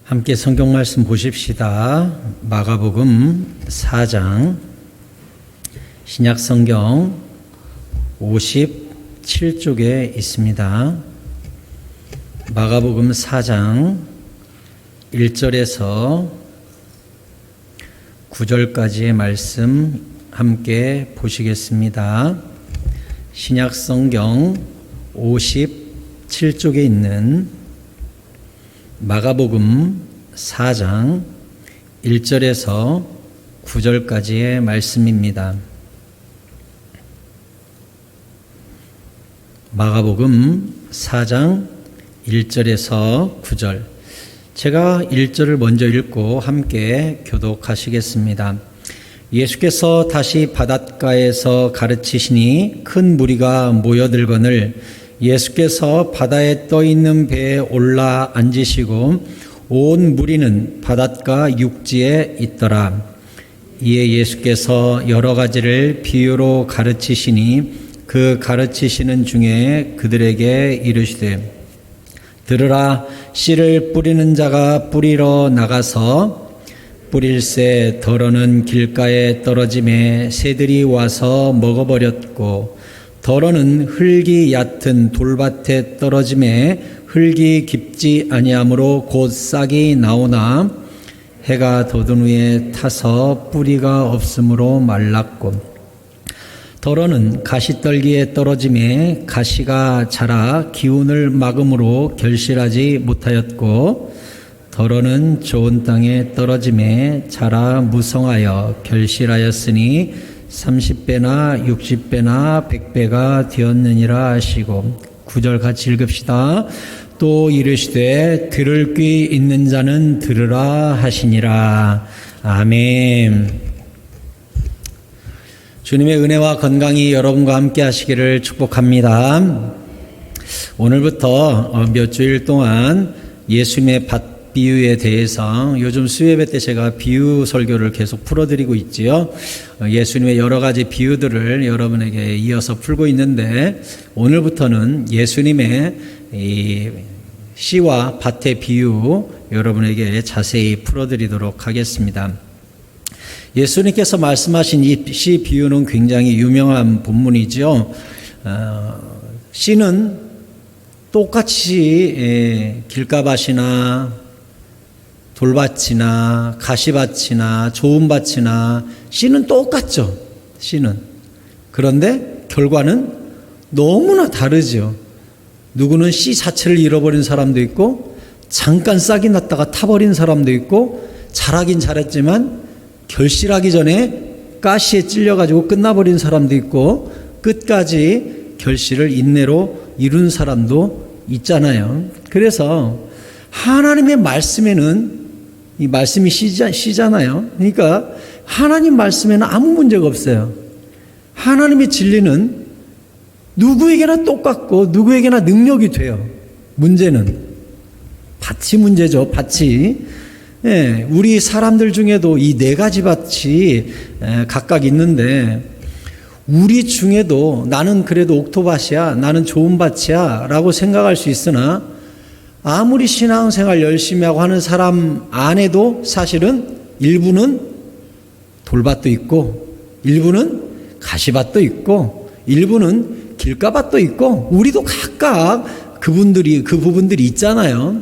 함께 성경 말씀 보십시다. 마가복음 4장 신약 성경 57쪽에 있습니다. 마가복음 4장 1절에서 9절까지의 말씀 함께 보시겠습니다. 신약 성경 57쪽에 있는 마가복음 4장 1절에서 9절까지의 말씀입니다. 마가복음 4장 1절에서 9절. 제가 1절을 먼저 읽고 함께 교독하시겠습니다. 예수께서 다시 바닷가에서 가르치시니 큰 무리가 모여들거늘 예수께서 바다에 떠있는 배에 올라 앉으시고 온 무리는 바닷가 육지에 있더라. 이에 예수께서 여러 가지를 비유로 가르치시니 그 가르치시는 중에 그들에게 이르시되 들으라. 씨를 뿌리는 자가 뿌리러 나가서 뿌릴새 덜어는 길가에 떨어짐에 새들이 와서 먹어버렸고 덜어는 흙이 얕은 돌밭에 떨어짐에 흙이 깊지 아니하므로 곧 싹이 나오나 해가 돋은 후에 타서 뿌리가 없으므로 말랐고 덜어는 가시떨기에 떨어짐에 가시가 자라 기운을 막음으로 결실하지 못하였고 덜어는 좋은 땅에 떨어짐에 자라 무성하여 결실하였으니 30배나 60배나 100배가 되었느니라 하시고 9절 같이 읽읍시다. 또 이르시되 들을 귀 있는 자는 들으라 하시니라. 아멘. 주님의 은혜와 건강이 여러분과 함께 하시기를 축복합니다. 오늘부터 몇 주일 동안 예수님의 밭 비유에 대해서 요즘 수예배 때 제가 비유 설교를 계속 풀어드리고 있지요. 예수님의 여러 가지 비유들을 여러분에게 이어서 풀고 있는데 오늘부터는 예수님의 이 씨와 밭의 비유 여러분에게 자세히 풀어드리도록 하겠습니다. 예수님께서 말씀하신 이 씨 비유는 굉장히 유명한 본문이죠. 씨는 똑같이 길가밭이나 돌밭이나 가시밭이나 좋은 밭이나 씨는 똑같죠. 씨는. 그런데 결과는 너무나 다르죠. 누구는 씨 자체를 잃어버린 사람도 있고 잠깐 싹이 났다가 타버린 사람도 있고 자라긴 잘했지만 결실하기 전에 가시에 찔려가지고 끝나버린 사람도 있고 끝까지 결실을 인내로 이룬 사람도 있잖아요. 그래서 하나님의 말씀에는 이 말씀이 씨잖아요. 그러니까 하나님 말씀에는 아무 문제가 없어요. 하나님의 진리는 누구에게나 똑같고 누구에게나 능력이 돼요. 문제는 밭이 문제죠. 밭이. 예, 우리 사람들 중에도 이 네 가지 밭이 각각 있는데 우리 중에도 나는 그래도 옥토밭이야, 나는 좋은 밭이야 라고 생각할 수 있으나 아무리 신앙생활 열심히 하고 하는 사람 안에도 사실은 일부는 돌밭도 있고 일부는 가시밭도 있고 일부는 길가밭도 있고 우리도 각각 그 부분들이 있잖아요.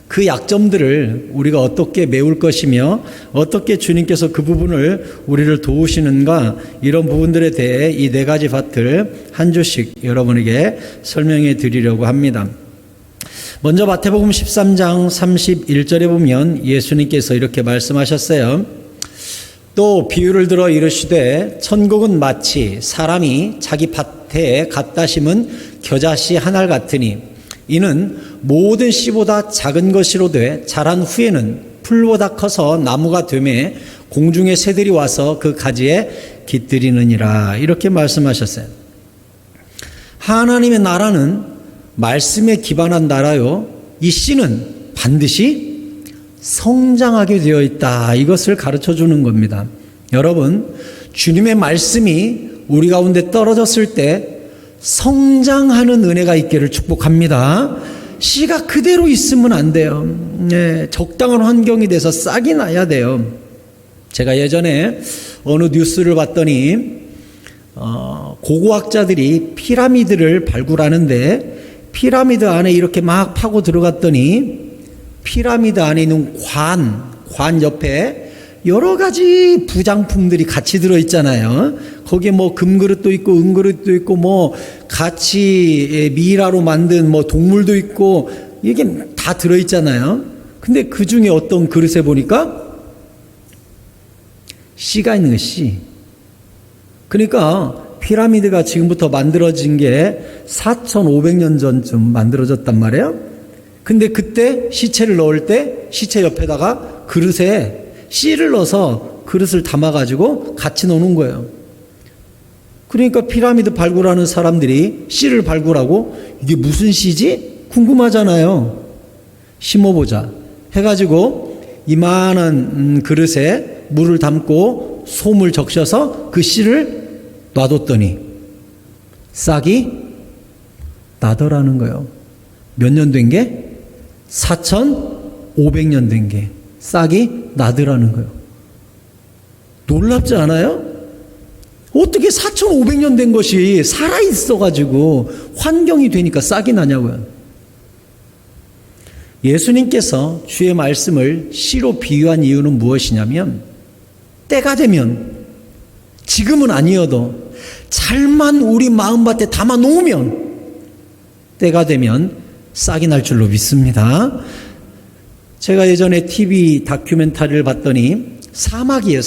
그 약점들을 우리가 어떻게 메울 것이며 어떻게 주님께서 그 부분을 우리를 도우시는가 이런 부분들에 대해 이 네 가지 밭을 한 주씩 여러분에게 설명해 드리려고 합니다. 먼저 마태복음 13장 31절에 보면 예수님께서 이렇게 말씀하셨어요. 또 비유를 들어 이르시되 천국은 마치 사람이 자기 밭에 갖다 심은 겨자씨 한 알 같으니 이는 모든 씨보다 작은 것이로되 자란 후에는 풀보다 커서 나무가 되매 공중의 새들이 와서 그 가지에 깃들이느니라. 이렇게 말씀하셨어요. 하나님의 나라는 말씀에 기반한 나라요. 이 씨는 반드시 성장하게 되어 있다. 이것을 가르쳐 주는 겁니다. 여러분, 주님의 말씀이 우리 가운데 떨어졌을 때 성장하는 은혜가 있기를 축복합니다. 씨가 그대로 있으면 안 돼요. 네, 적당한 환경이 돼서 싹이 나야 돼요. 제가 예전에 어느 뉴스를 봤더니 고고학자들이 피라미드를 발굴하는데 피라미드 안에 이렇게 막 파고 들어갔더니 피라미드 안에 있는 관 옆에 여러 가지 부장품들이 같이 들어있잖아요. 거기에 뭐 금그릇도 있고 은그릇도 있고 뭐 같이 미라로 만든 뭐 동물도 있고 이게 다 들어있잖아요. 근데 그 중에 어떤 그릇에 보니까 씨가 있는 거예요. 씨. 그러니까 피라미드가 지금부터 만들어진 게 4,500년 전쯤 만들어졌단 말이에요. 근데 그때 시체를 넣을 때 시체 옆에다가 그릇에 씨를 넣어서 그릇을 담아가지고 같이 넣는 거예요. 그러니까 피라미드 발굴하는 사람들이 씨를 발굴하고 이게 무슨 씨지? 궁금하잖아요. 심어보자 해가지고 이만한 그릇에 물을 담고 솜을 적셔서 그 씨를 놔뒀더니 싹이 나더라는 거예요. 몇 년 된 게? 4,500년 된 게 싹이 나더라는 거예요. 놀랍지 않아요? 어떻게 4,500년 된 것이 살아있어가지고 환경이 되니까 싹이 나냐고요. 예수님께서 주의 말씀을 씨로 비유한 이유는 무엇이냐면 때가 되면 지금은 아니어도 잘만 우리 마음밭에 담아 놓으면 때가 되면 싹이 날 줄로 믿습니다. 제가 예전에 TV 다큐멘터리를 봤더니 사막이에요.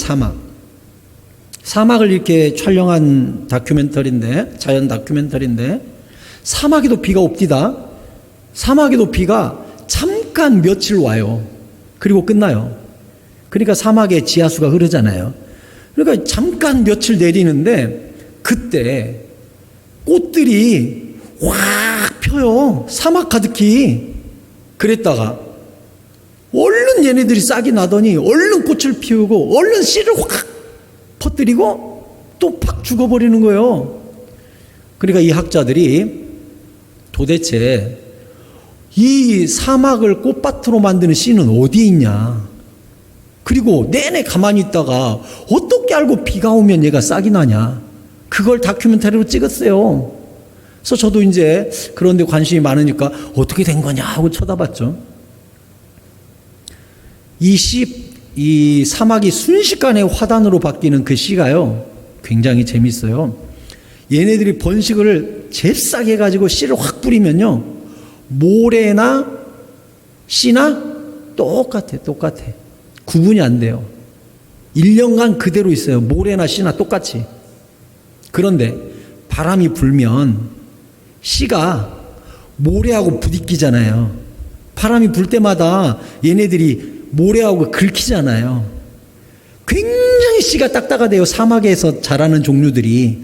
사막을 이렇게 촬영한 다큐멘터리인데, 자연 다큐멘터리인데 사막에도 비가 옵디다. 사막에도 비가 잠깐 며칠 와요. 그리고 끝나요. 그러니까 사막에 지하수가 흐르잖아요. 그러니까 잠깐 며칠 내리는데 그때 꽃들이 확 펴요. 사막 가득히. 그랬다가 얼른 얘네들이 싹이 나더니 얼른 꽃을 피우고 얼른 씨를 확 퍼뜨리고 또 팍 죽어버리는 거예요. 그러니까 이 학자들이 도대체 이 사막을 꽃밭으로 만드는 씨는 어디 있냐. 그리고 내내 가만히 있다가 어떻게 알고 비가 오면 얘가 싹이 나냐. 그걸 다큐멘터리로 찍었어요. 그래서 저도 이제 그런 데 관심이 많으니까 어떻게 된 거냐 하고 쳐다봤죠. 이 사막이 순식간에 화단으로 바뀌는 그 씨가요, 굉장히 재밌어요. 얘네들이 번식을 잽싸게 해가지고 씨를 확 뿌리면요, 모래나 씨나 똑같아. 구분이 안 돼요. 1년간 그대로 있어요. 모래나 씨나 똑같이. 그런데 바람이 불면 씨가 모래하고 부딪히잖아요. 바람이 불 때마다 얘네들이 모래하고 긁히잖아요. 굉장히 씨가 딱딱하대요. 사막에서 자라는 종류들이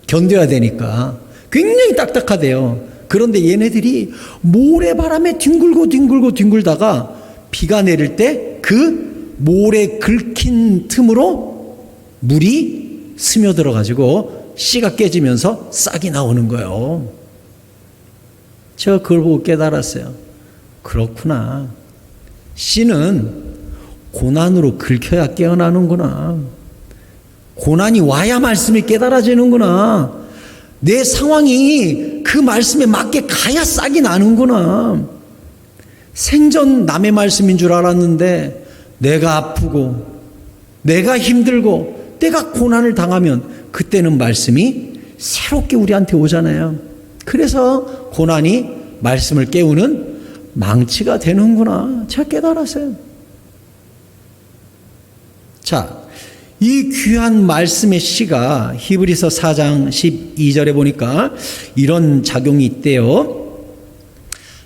견뎌야 되니까 굉장히 딱딱하대요. 그런데 얘네들이 모래바람에 뒹굴다가 비가 내릴 때 그 모래 긁힌 틈으로 물이 스며들어 가지고 씨가 깨지면서 싹이 나오는 거예요. 제가 그걸 보고 깨달았어요. 그렇구나. 씨는 고난으로 긁혀야 깨어나는구나. 고난이 와야 말씀이 깨달아지는구나. 내 상황이 그 말씀에 맞게 가야 싹이 나는구나. 생전 남의 말씀인 줄 알았는데 내가 아프고 내가 힘들고 내가 고난을 당하면 그때는 말씀이 새롭게 우리한테 오잖아요. 그래서 고난이 말씀을 깨우는 망치가 되는구나. 제가 깨달았어요. 자, 이 귀한 말씀의 씨가 히브리서 4장 12절에 보니까 이런 작용이 있대요.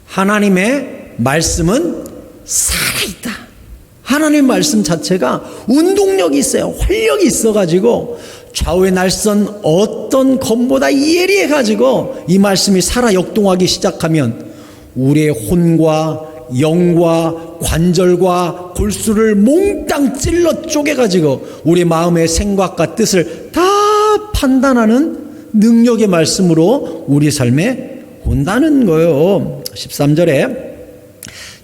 하나님의 말씀은 살아있다. 하나님의 말씀 자체가 운동력이 있어요. 활력이 있어가지고 좌우의 날선 어떤 검보다 예리해가지고 이 말씀이 살아 역동하기 시작하면 우리의 혼과 영과 관절과 골수를 몽땅 찔러 쪼개가지고 우리 마음의 생각과 뜻을 다 판단하는 능력의 말씀으로 우리 삶에 온다는 거예요. 13절에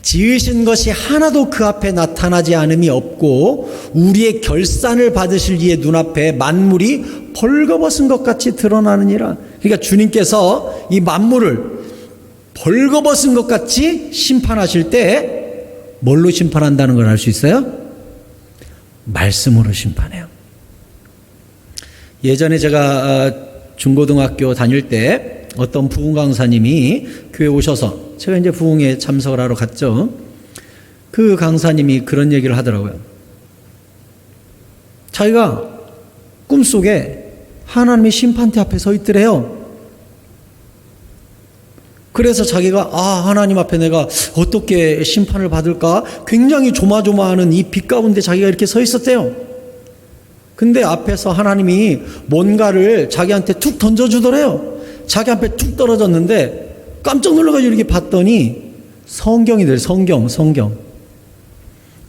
지으신 것이 하나도 그 앞에 나타나지 않음이 없고 우리의 결산을 받으실 이의 눈앞에 만물이 벌거벗은 것 같이 드러나느니라. 그러니까 주님께서 이 만물을 벌거벗은 것 같이 심판하실 때 뭘로 심판한다는 걸 알 수 있어요? 말씀으로 심판해요. 예전에 제가 중고등학교 다닐 때 어떤 부흥 강사님이 교회에 오셔서 제가 이제 부흥에 참석을 하러 갔죠. 그 강사님이 그런 얘기를 하더라고요. 자기가 꿈속에 하나님의 심판대 앞에 서 있더래요. 그래서 자기가 하나님 앞에 내가 어떻게 심판을 받을까 굉장히 조마조마하는 이 빛 가운데 자기가 이렇게 서 있었대요. 근데 앞에서 하나님이 뭔가를 자기한테 툭 던져주더래요. 자기 앞에 툭 떨어졌는데 깜짝 놀라가지고 이렇게 봤더니 성경이래요. 성경.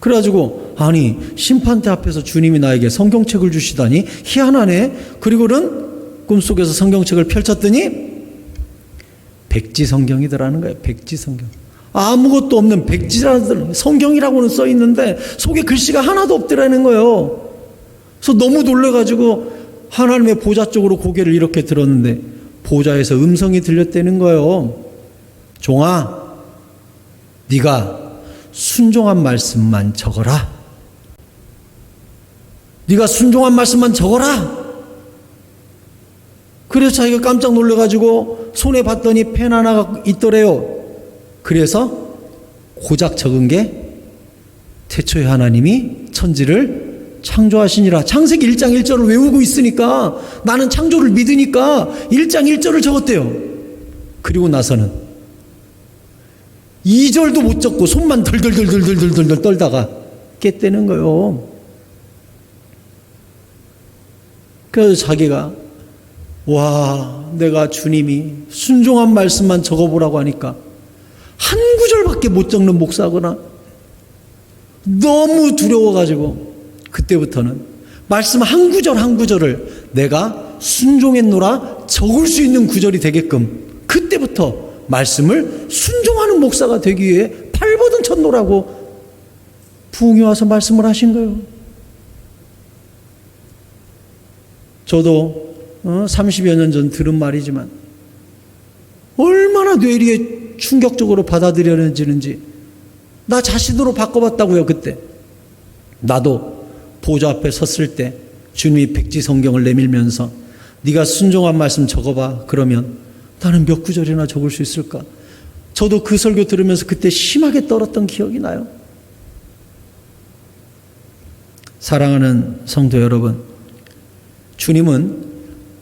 그래가지고 아니 심판대 앞에서 주님이 나에게 성경책을 주시다니 희한하네. 그리고는 꿈속에서 성경책을 펼쳤더니 백지 성경이더라는 거예요. 백지 성경. 아무것도 없는 백지라는 성경이라고는 써 있는데 속에 글씨가 하나도 없더라는 거예요. 그래서 너무 놀라가지고 하나님의 보좌 쪽으로 고개를 이렇게 들었는데 보좌에서 음성이 들렸다는 거예요. 종아, 네가 순종한 말씀만 적어라. 네가 순종한 말씀만 적어라. 그래서 자기가 깜짝 놀라가지고 손에 봤더니 펜 하나가 있더래요. 그래서 고작 적은 게 태초에 하나님이 천지를 창조하시니라. 창세기 1장 1절을 외우고 있으니까 나는 창조를 믿으니까 1장 1절을 적었대요. 그리고 나서는 2절도 못 적고 손만 덜덜덜덜덜덜 떨다가 깼다는 거예요. 그래서 자기가 내가 주님이 순종한 말씀만 적어보라고 하니까 한 구절밖에 못 적는 목사거나 너무 두려워가지고 그때부터는 말씀 한 구절 한 구절을 내가 순종했노라 적을 수 있는 구절이 되게끔 그때부터 말씀을 순종하는 목사가 되기 위해 발버둥 쳤노라고 부흥에 와서 말씀을 하신 거예요. 저도 30여 년 전 들은 말이지만 얼마나 뇌리에 충격적으로 받아들여지는지 나 자신으로 바꿔봤다고요. 그때 나도 보좌 앞에 섰을 때 주님이 백지 성경을 내밀면서 네가 순종한 말씀 적어봐. 그러면 나는 몇 구절이나 적을 수 있을까? 저도 그 설교 들으면서 그때 심하게 떨었던 기억이 나요. 사랑하는 성도 여러분, 주님은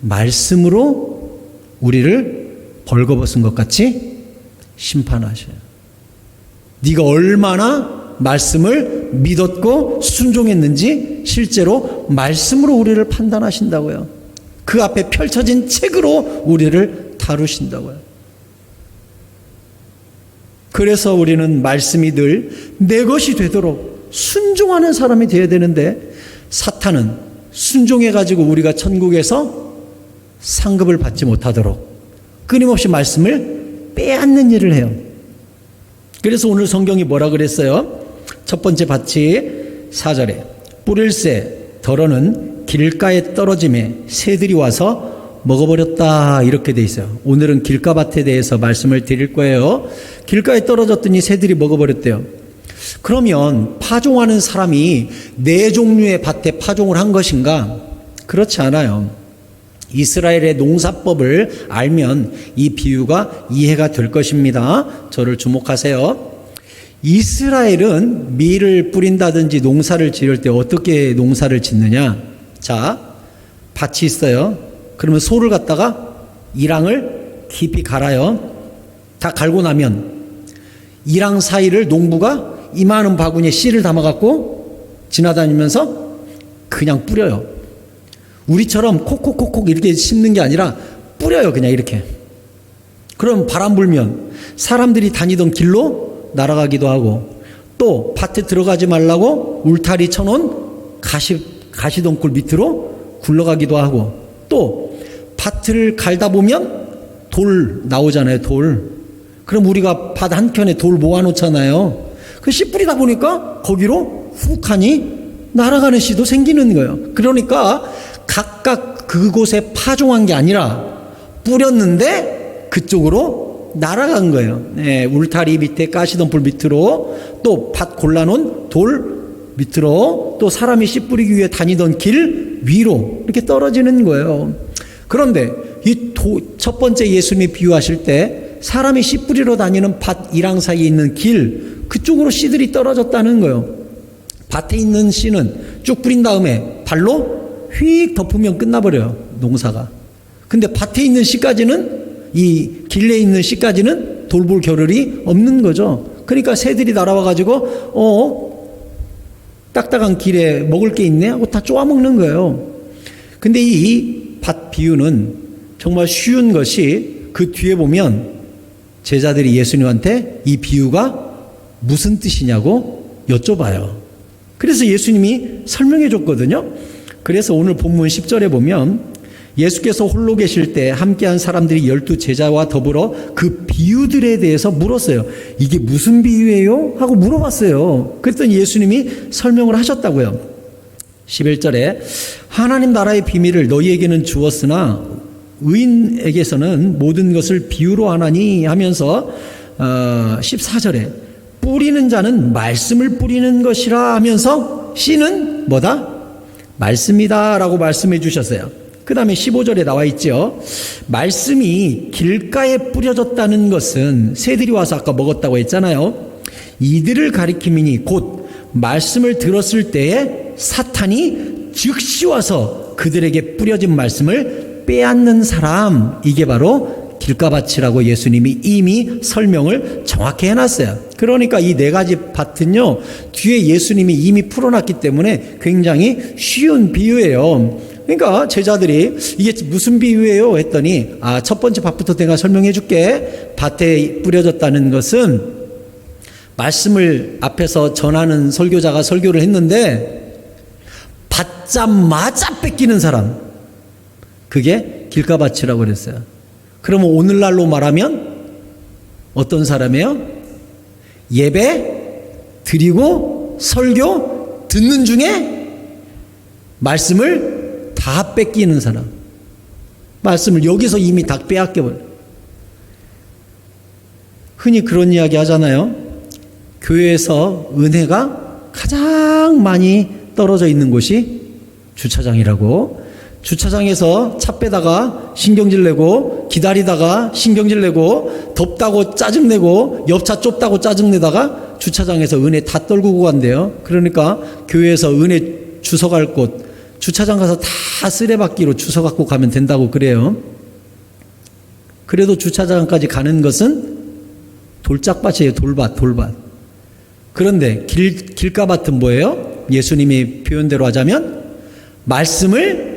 말씀으로 우리를 벌거벗은 것 같이 심판하셔요. 네가 얼마나 말씀을 믿었고 순종했는지 실제로 말씀으로 우리를 판단하신다고요. 그 앞에 펼쳐진 책으로 우리를 다루신다고요. 그래서 우리는 말씀이 늘 내 것이 되도록 순종하는 사람이 되어야 되는데 사탄은 순종해가지고 우리가 천국에서 상급을 받지 못하도록 끊임없이 말씀을 빼앗는 일을 해요. 그래서 오늘 성경이 뭐라 그랬어요? 첫 번째 밭이 4절에 뿌릴새 덜어는 길가에 떨어짐에 새들이 와서 먹어버렸다 이렇게 돼 있어요. 오늘은 길가밭에 대해서 말씀을 드릴 거예요. 길가에 떨어졌더니 새들이 먹어버렸대요. 그러면 파종하는 사람이 네 종류의 밭에 파종을 한 것인가? 그렇지 않아요. 이스라엘의 농사법을 알면 이 비유가 이해가 될 것입니다. 저를 주목하세요. 이스라엘은 밀을 뿌린다든지 농사를 지을 때 어떻게 농사를 짓느냐? 자, 밭이 있어요. 그러면 소를 갖다가 이랑을 깊이 갈아요. 다 갈고 나면 이랑 사이를 농부가 이만한 바구니에 씨를 담아갖고 지나다니면서 그냥 뿌려요. 우리처럼 콕콕콕콕 이렇게 심는 게 아니라 뿌려요. 그냥 이렇게. 그럼 바람 불면 사람들이 다니던 길로 날아가기도 하고 또 밭에 들어가지 말라고 울타리 쳐놓은 가시덩굴 밑으로 굴러가기도 하고 또 밭을 갈다 보면 돌 나오잖아요, 돌. 그럼 우리가 밭 한켠에 돌 모아놓잖아요. 그 씨 뿌리다 보니까 거기로 훅하니 날아가는 씨도 생기는 거예요. 그러니까 각각 그곳에 파종한 게 아니라 뿌렸는데 그쪽으로 날아간 거예요. 네, 울타리 밑에 가시덤불 밑으로, 또 밭 골라놓은 돌 밑으로, 또 사람이 씨 뿌리기 위해 다니던 길 위로 이렇게 떨어지는 거예요. 그런데 이 첫 번째 예수님이 비유하실 때 사람이 씨 뿌리러 다니는 밭 이랑 사이에 있는 길, 그쪽으로 씨들이 떨어졌다는 거예요. 밭에 있는 씨는 쭉 뿌린 다음에 발로 휙 덮으면 끝나버려요, 농사가. 근데 밭에 있는 씨까지는, 이 길에 있는 씨까지는 돌볼 겨를이 없는 거죠. 그러니까 새들이 날아와가지고 딱딱한 길에 먹을 게 있네 하고 다 쪼아먹는 거예요. 근데 이 밭 비유는 정말 쉬운 것이, 그 뒤에 보면 제자들이 예수님한테 이 비유가 무슨 뜻이냐고 여쭤봐요. 그래서 예수님이 설명해 줬거든요. 그래서 오늘 본문 10절에 보면 예수께서 홀로 계실 때 함께한 사람들이 12 제자와 더불어 그 비유들에 대해서 물었어요. 이게 무슨 비유예요? 하고 물어봤어요. 그랬더니 예수님이 설명을 하셨다고요. 11절에 하나님 나라의 비밀을 너희에게는 주었으나 의인에게서는 모든 것을 비유로 하나니 하면서 14절에 뿌리는 자는 말씀을 뿌리는 것이라 하면서 씨는 뭐다? 말씀이다 라고 말씀해 주셨어요. 그 다음에 15절에 나와 있죠. 말씀이 길가에 뿌려졌다는 것은 새들이 와서 아까 먹었다고 했잖아요. 이들을 가리킴이니 곧 말씀을 들었을 때에 사탄이 즉시 와서 그들에게 뿌려진 말씀을 빼앗는 사람, 이게 바로 길가밭이라고 예수님이 이미 설명을 정확히 해놨어요. 그러니까 이 네 가지 밭은요, 뒤에 예수님이 이미 풀어놨기 때문에 굉장히 쉬운 비유예요. 그러니까 제자들이 이게 무슨 비유예요? 했더니 첫 번째 밭부터 내가 설명해 줄게. 밭에 뿌려졌다는 것은 말씀을 앞에서 전하는 설교자가 설교를 했는데 받자마자 뺏기는 사람, 그게 길가밭이라고 그랬어요. 그러면 오늘날로 말하면 어떤 사람이에요? 예배 드리고 설교 듣는 중에 말씀을 다 뺏기는 사람. 말씀을 여기서 이미 다 빼앗겨버려. 흔히 그런 이야기 하잖아요. 교회에서 은혜가 가장 많이 떨어져 있는 곳이 주차장이라고. 주차장에서 차 빼다가 신경질 내고, 기다리다가 신경질 내고, 덥다고 짜증내고, 옆차 좁다고 짜증내다가 주차장에서 은혜 다 떨구고 간대요. 그러니까 교회에서 은혜 주워갈 곳, 주차장 가서 다 쓰레받기로 주워 갖고 가면 된다고 그래요. 그래도 주차장까지 가는 것은 돌짝밭이에요. 돌밭. 그런데 길가밭은 뭐예요? 예수님이 표현대로 하자면 말씀을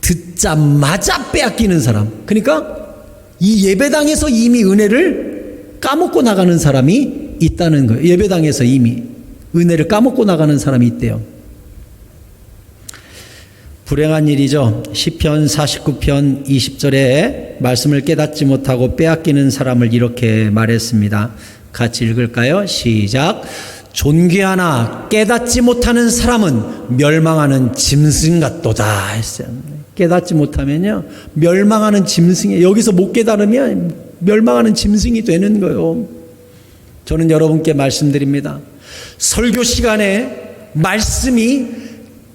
듣자마자 빼앗기는 사람. 그러니까 이 예배당에서 이미 은혜를 까먹고 나가는 사람이 있다는 거예요. 예배당에서 이미 은혜를 까먹고 나가는 사람이 있대요. 불행한 일이죠. 시편 49편 20절에 말씀을 깨닫지 못하고 빼앗기는 사람을 이렇게 말했습니다. 같이 읽을까요? 시작. 존귀하나 깨닫지 못하는 사람은 멸망하는 짐승 같도다 했어요. 깨닫지 못하면요, 멸망하는 짐승이, 여기서 못 깨달으면 멸망하는 짐승이 되는 거예요. 저는 여러분께 말씀드립니다. 설교 시간에 말씀이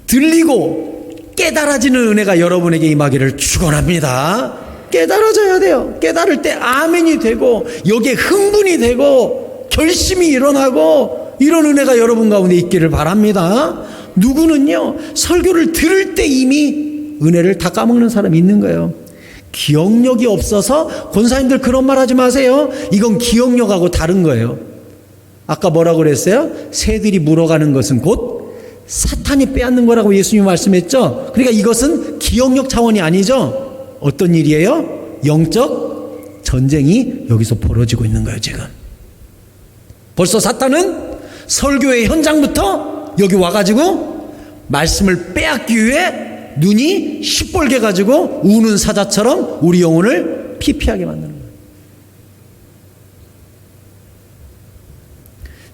들리고 깨달아지는 은혜가 여러분에게 임하기를 축원합니다. 깨달아져야 돼요. 깨달을 때 아멘이 되고 여기에 흥분이 되고 결심이 일어나고, 이런 은혜가 여러분 가운데 있기를 바랍니다. 누구는요, 설교를 들을 때 이미 은혜를 다 까먹는 사람이 있는 거예요. 기억력이 없어서, 권사님들 그런 말 하지 마세요. 이건 기억력하고 다른 거예요. 아까 뭐라고 그랬어요? 새들이 물어가는 것은 곧 사탄이 빼앗는 거라고 예수님이 말씀했죠. 그러니까 이것은 기억력 차원이 아니죠. 어떤 일이에요? 영적 전쟁이 여기서 벌어지고 있는 거예요. 지금 벌써 사탄은 설교의 현장부터 여기 와가지고 말씀을 빼앗기 위해 눈이 시뻘게 가지고 우는 사자처럼 우리 영혼을 피폐하게 만드는 거예요.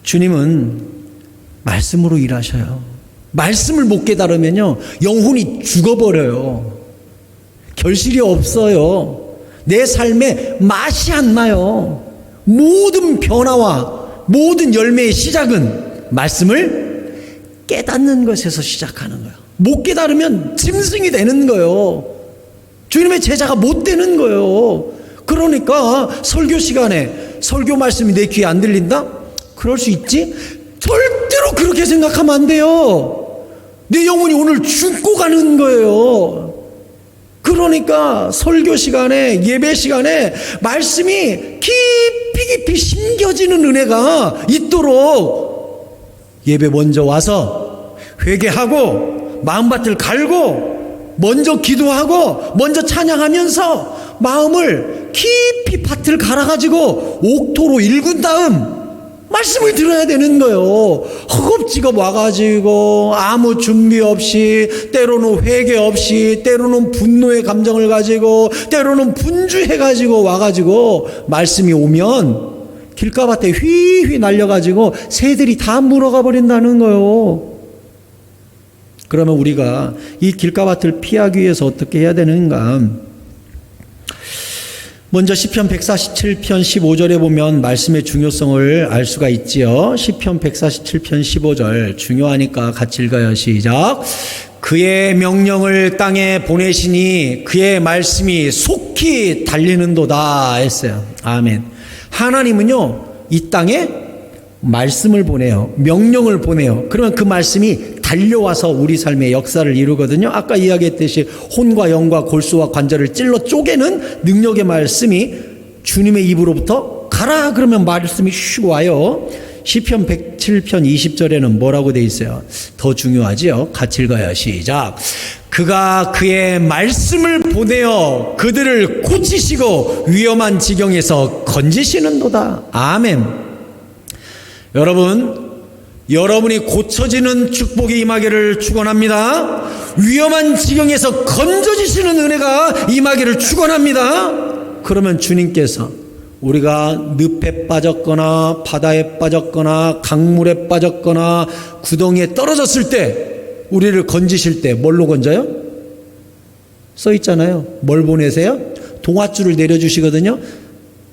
주님은 말씀으로 일하셔요. 말씀을 못 깨달으면요, 영혼이 죽어버려요. 결실이 없어요. 내 삶에 맛이 안 나요. 모든 변화와 모든 열매의 시작은 말씀을 깨닫는 것에서 시작하는 거예요. 못 깨달으면 짐승이 되는 거예요. 주님의 제자가 못 되는 거예요. 그러니까 설교 시간에 설교 말씀이 내 귀에 안 들린다? 그럴 수 있지? 절대로 그렇게 생각하면 안 돼요. 내 영혼이 오늘 죽고 가는 거예요. 그러니까 설교 시간에, 예배 시간에 말씀이 깊이 심겨지는 은혜가 있도록 예배 먼저 와서 회개하고 마음밭을 갈고 먼저 기도하고 먼저 찬양하면서 마음을 깊이 밭을 갈아가지고 옥토로 일군 다음 말씀을 들어야 되는 거예요. 허겁지겁 와가지고 아무 준비 없이, 때로는 회개 없이, 때로는 분노의 감정을 가지고, 때로는 분주해가지고 와가지고 말씀이 오면 길가밭에 휘휘 날려가지고 새들이 다 물어가 버린다는 거예요. 그러면 우리가 이 길가밭을 피하기 위해서 어떻게 해야 되는가? 먼저 시편 147편 15절에 보면 말씀의 중요성을 알 수가 있지요. 시편 147편 15절 중요하니까 같이 읽어요. 시작. 그의 명령을 땅에 보내시니 그의 말씀이 속히 달리는도다 했어요. 아멘. 하나님은요, 이 땅에 말씀을 보내요. 명령을 보내요. 그러면 그 말씀이 달려와서 우리 삶의 역사를 이루거든요. 아까 이야기했듯이 혼과 영과 골수와 관절을 찔러 쪼개는 능력의 말씀이 주님의 입으로부터 가라 그러면 말씀이 슉 와요. 시편 107편 20절에는 뭐라고 돼 있어요? 더 중요하지요. 같이 읽어요. 시작. 그가 그의 말씀을 보내어 그들을 고치시고 위험한 지경에서 건지시는도다. 아멘. 여러분이 고쳐지는 축복이 임하기를 축원합니다. 위험한 지경에서 건져지시는 은혜가 임하기를 축원합니다. 그러면 주님께서 우리가 늪에 빠졌거나 바다에 빠졌거나 강물에 빠졌거나 구덩이에 떨어졌을 때 우리를 건지실 때 뭘로 건져요? 써 있잖아요. 뭘 보내세요? 동아줄을 내려주시거든요.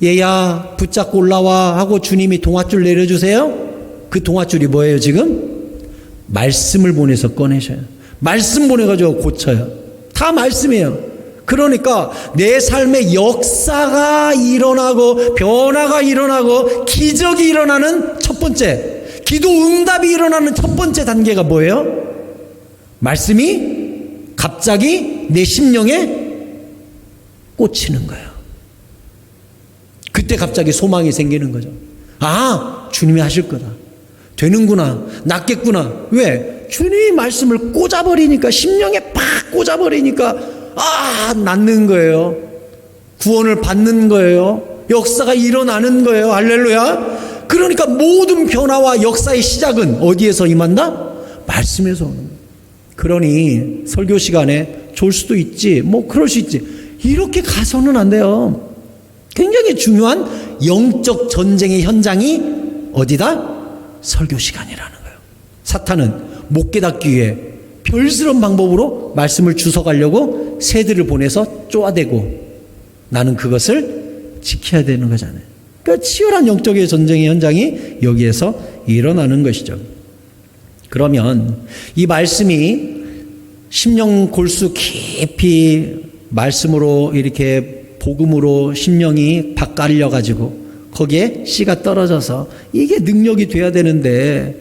얘야 붙잡고 올라와 하고 주님이 동아줄 내려주세요. 그 동아줄이 뭐예요 지금? 말씀을 보내서 꺼내셔요. 말씀 보내가지고 고쳐요. 다 말씀이에요. 그러니까 내 삶에 역사가 일어나고 변화가 일어나고 기적이 일어나는 첫 번째, 기도 응답이 일어나는 첫 번째 단계가 뭐예요? 말씀이 갑자기 내 심령에 꽂히는 거예요. 그때 갑자기 소망이 생기는 거죠. 아, 주님이 하실 거다. 되는구나. 낫겠구나. 왜? 주님이 말씀을 꽂아버리니까, 심령에 팍 꽂아버리니까, 아, 낫는 거예요. 구원을 받는 거예요. 역사가 일어나는 거예요. 할렐루야. 그러니까 모든 변화와 역사의 시작은 어디에서 임한다? 말씀에서 오는 거예요. 그러니 설교 시간에 좋을 수도 있지, 뭐 그럴 수 있지, 이렇게 가서는 안 돼요. 굉장히 중요한 영적 전쟁의 현장이 어디다? 설교 시간이라는 거예요. 사탄은 못 깨닫기 위해 별스러운 방법으로 말씀을 주워가려고 새들을 보내서 쪼아대고, 나는 그것을 지켜야 되는 거잖아요. 그러니까 치열한 영적의 전쟁의 현장이 여기에서 일어나는 것이죠. 그러면 이 말씀이 심령 골수 깊이 말씀으로 이렇게 복음으로 심령이 바꿔려 가지고 거기에 씨가 떨어져서 이게 능력이 돼야 되는데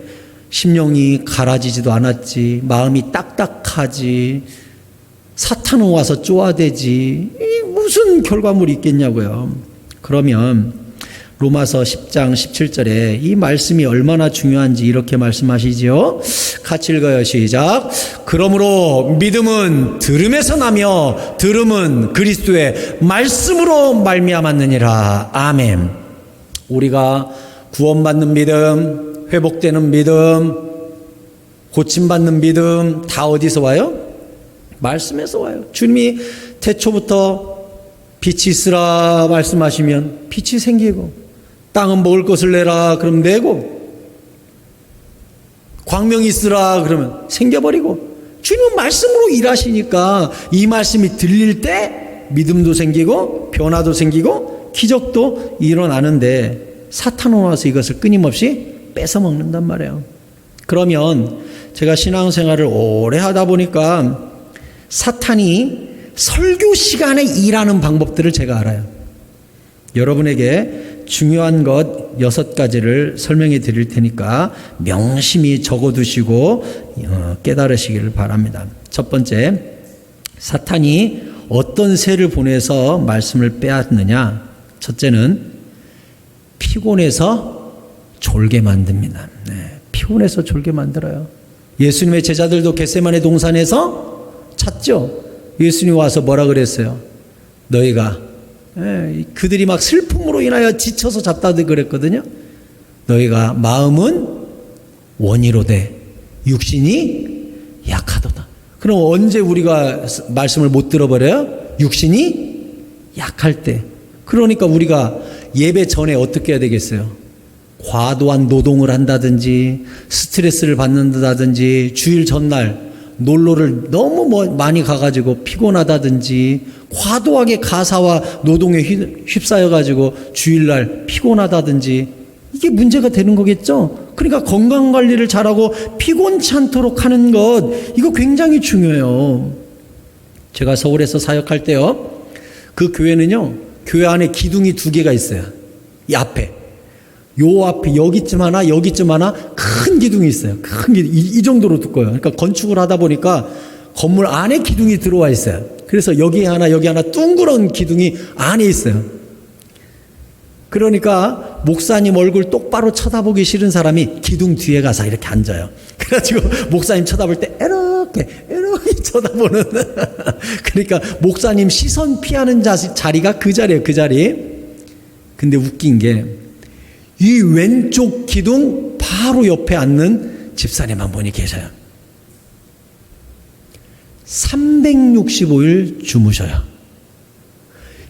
심령이 갈아지지도 않았지, 마음이 딱딱하지, 사탄은 와서 쪼아대지, 무슨 결과물이 있겠냐고요. 그러면 로마서 10장 17절에 이 말씀이 얼마나 중요한지 이렇게 말씀하시죠. 같이 읽어요. 시작. 그러므로 믿음은 들음에서 나며 들음은 그리스도의 말씀으로 말미암았느니라. 아멘. 우리가 구원받는 믿음, 회복되는 믿음, 고침받는 믿음 다 어디서 와요? 말씀에서 와요. 주님이 태초부터 빛이 있으라 말씀하시면 빛이 생기고, 땅은 먹을 것을 내라 그럼 내고, 광명이 있으라 그러면 생겨버리고, 주님은 말씀으로 일하시니까 이 말씀이 들릴 때 믿음도 생기고 변화도 생기고 기적도 일어나는데, 사탄은 와서 이것을 끊임없이 뺏어먹는단 말이에요. 그러면 제가 신앙생활을 오래 하다 보니까 사탄이 설교 시간에 일하는 방법들을 제가 알아요. 여러분에게 중요한 것 6가지를 설명해 드릴 테니까 명심히 적어두시고 깨달으시기를 바랍니다. 첫 번째, 사탄이 어떤 새를 보내서 말씀을 빼앗느냐. 첫째는 피곤해서 졸게 만듭니다. 피곤해서 졸게 만들어요. 예수님의 제자들도 겟세마네 동산에서 잤죠. 예수님이 와서 뭐라 그랬어요? 너희가, 그들이 막 슬픔으로 인하여 지쳐서 잤다고 그랬거든요. 너희가 마음은 원이로되 육신이 약하도다. 그럼 언제 우리가 말씀을 못 들어버려요? 육신이 약할 때. 그러니까 우리가 예배 전에 어떻게 해야 되겠어요? 과도한 노동을 한다든지 스트레스를 받는다든지 주일 전날 놀러를 너무 많이 가가지고 피곤하다든지 과도하게 가사와 노동에 휩싸여가지고 주일날 피곤하다든지 이게 문제가 되는 거겠죠. 그러니까 건강관리를 잘하고 피곤치 않도록 하는 것, 이거 굉장히 중요해요. 제가 서울에서 사역할 때요, 그 교회는요, 교회 안에 기둥이 2개가 있어요. 이 앞에, 요 앞에 여기쯤 하나 여기쯤 하나 큰 기둥이 있어요. 큰 기둥, 이 정도로 두꺼워요. 그러니까 건축을 하다 보니까 건물 안에 기둥이 들어와 있어요. 그래서 여기 하나 둥그런 기둥이 안에 있어요. 그러니까 목사님 얼굴 똑바로 쳐다보기 싫은 사람이 기둥 뒤에 가서 이렇게 앉아요. 그래가지고 목사님 쳐다볼 때 이렇게 쳐다보는 그러니까 목사님 시선 피하는 자리가 그 자리예요. 그 자리. 근데 웃긴 게 이 왼쪽 기둥 바로 옆에 앉는 집사님 한 분이 계셔요. 365일 주무셔요.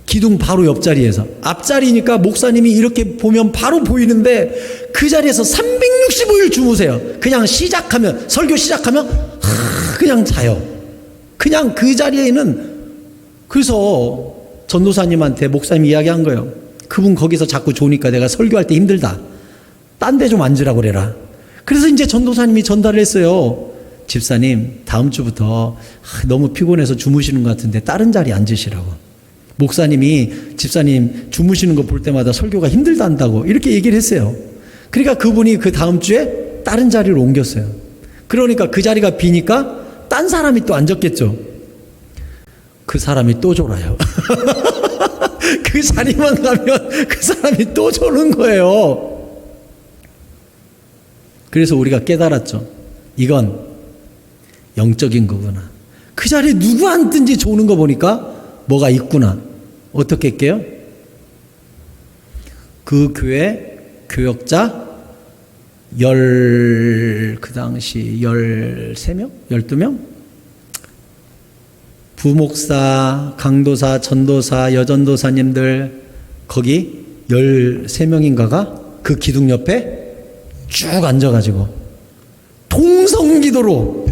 기둥 바로 옆자리에서. 앞자리니까 목사님이 이렇게 보면 바로 보이는데 그 자리에서 365일 주무세요. 그냥 설교 시작하면 그냥 자요. 그냥 그 자리에는. 그래서 전도사님한테 목사님이 이야기한 거예요. 그분 거기서 자꾸 좋으니까 내가 설교할 때 힘들다. 딴 데 좀 앉으라고 그래라. 그래서 이제 전도사님이 전달을 했어요. 집사님, 다음 주부터 너무 피곤해서 주무시는 것 같은데 다른 자리에 앉으시라고. 목사님이 집사님 주무시는 거 볼 때마다 설교가 힘들다 한다고 이렇게 얘기를 했어요. 그러니까 그분이 그 다음 주에 다른 자리를 옮겼어요. 그러니까 그 자리가 비니까 딴 사람이 또 앉았겠죠. 그 사람이 또 졸아요. 그 자리만 가면 그 사람이 또 조는 거예요. 그래서 우리가 깨달았죠. 이건 영적인 거구나. 그 자리에 누구 앉든지 조는 거 보니까 뭐가 있구나. 어떻게 할게요? 그 교회 교역자 그 당시 13명? 12명? 부목사, 강도사, 전도사, 여전도사님들 거기 13명인가가 그 기둥 옆에 쭉 앉아가지고 통성기도로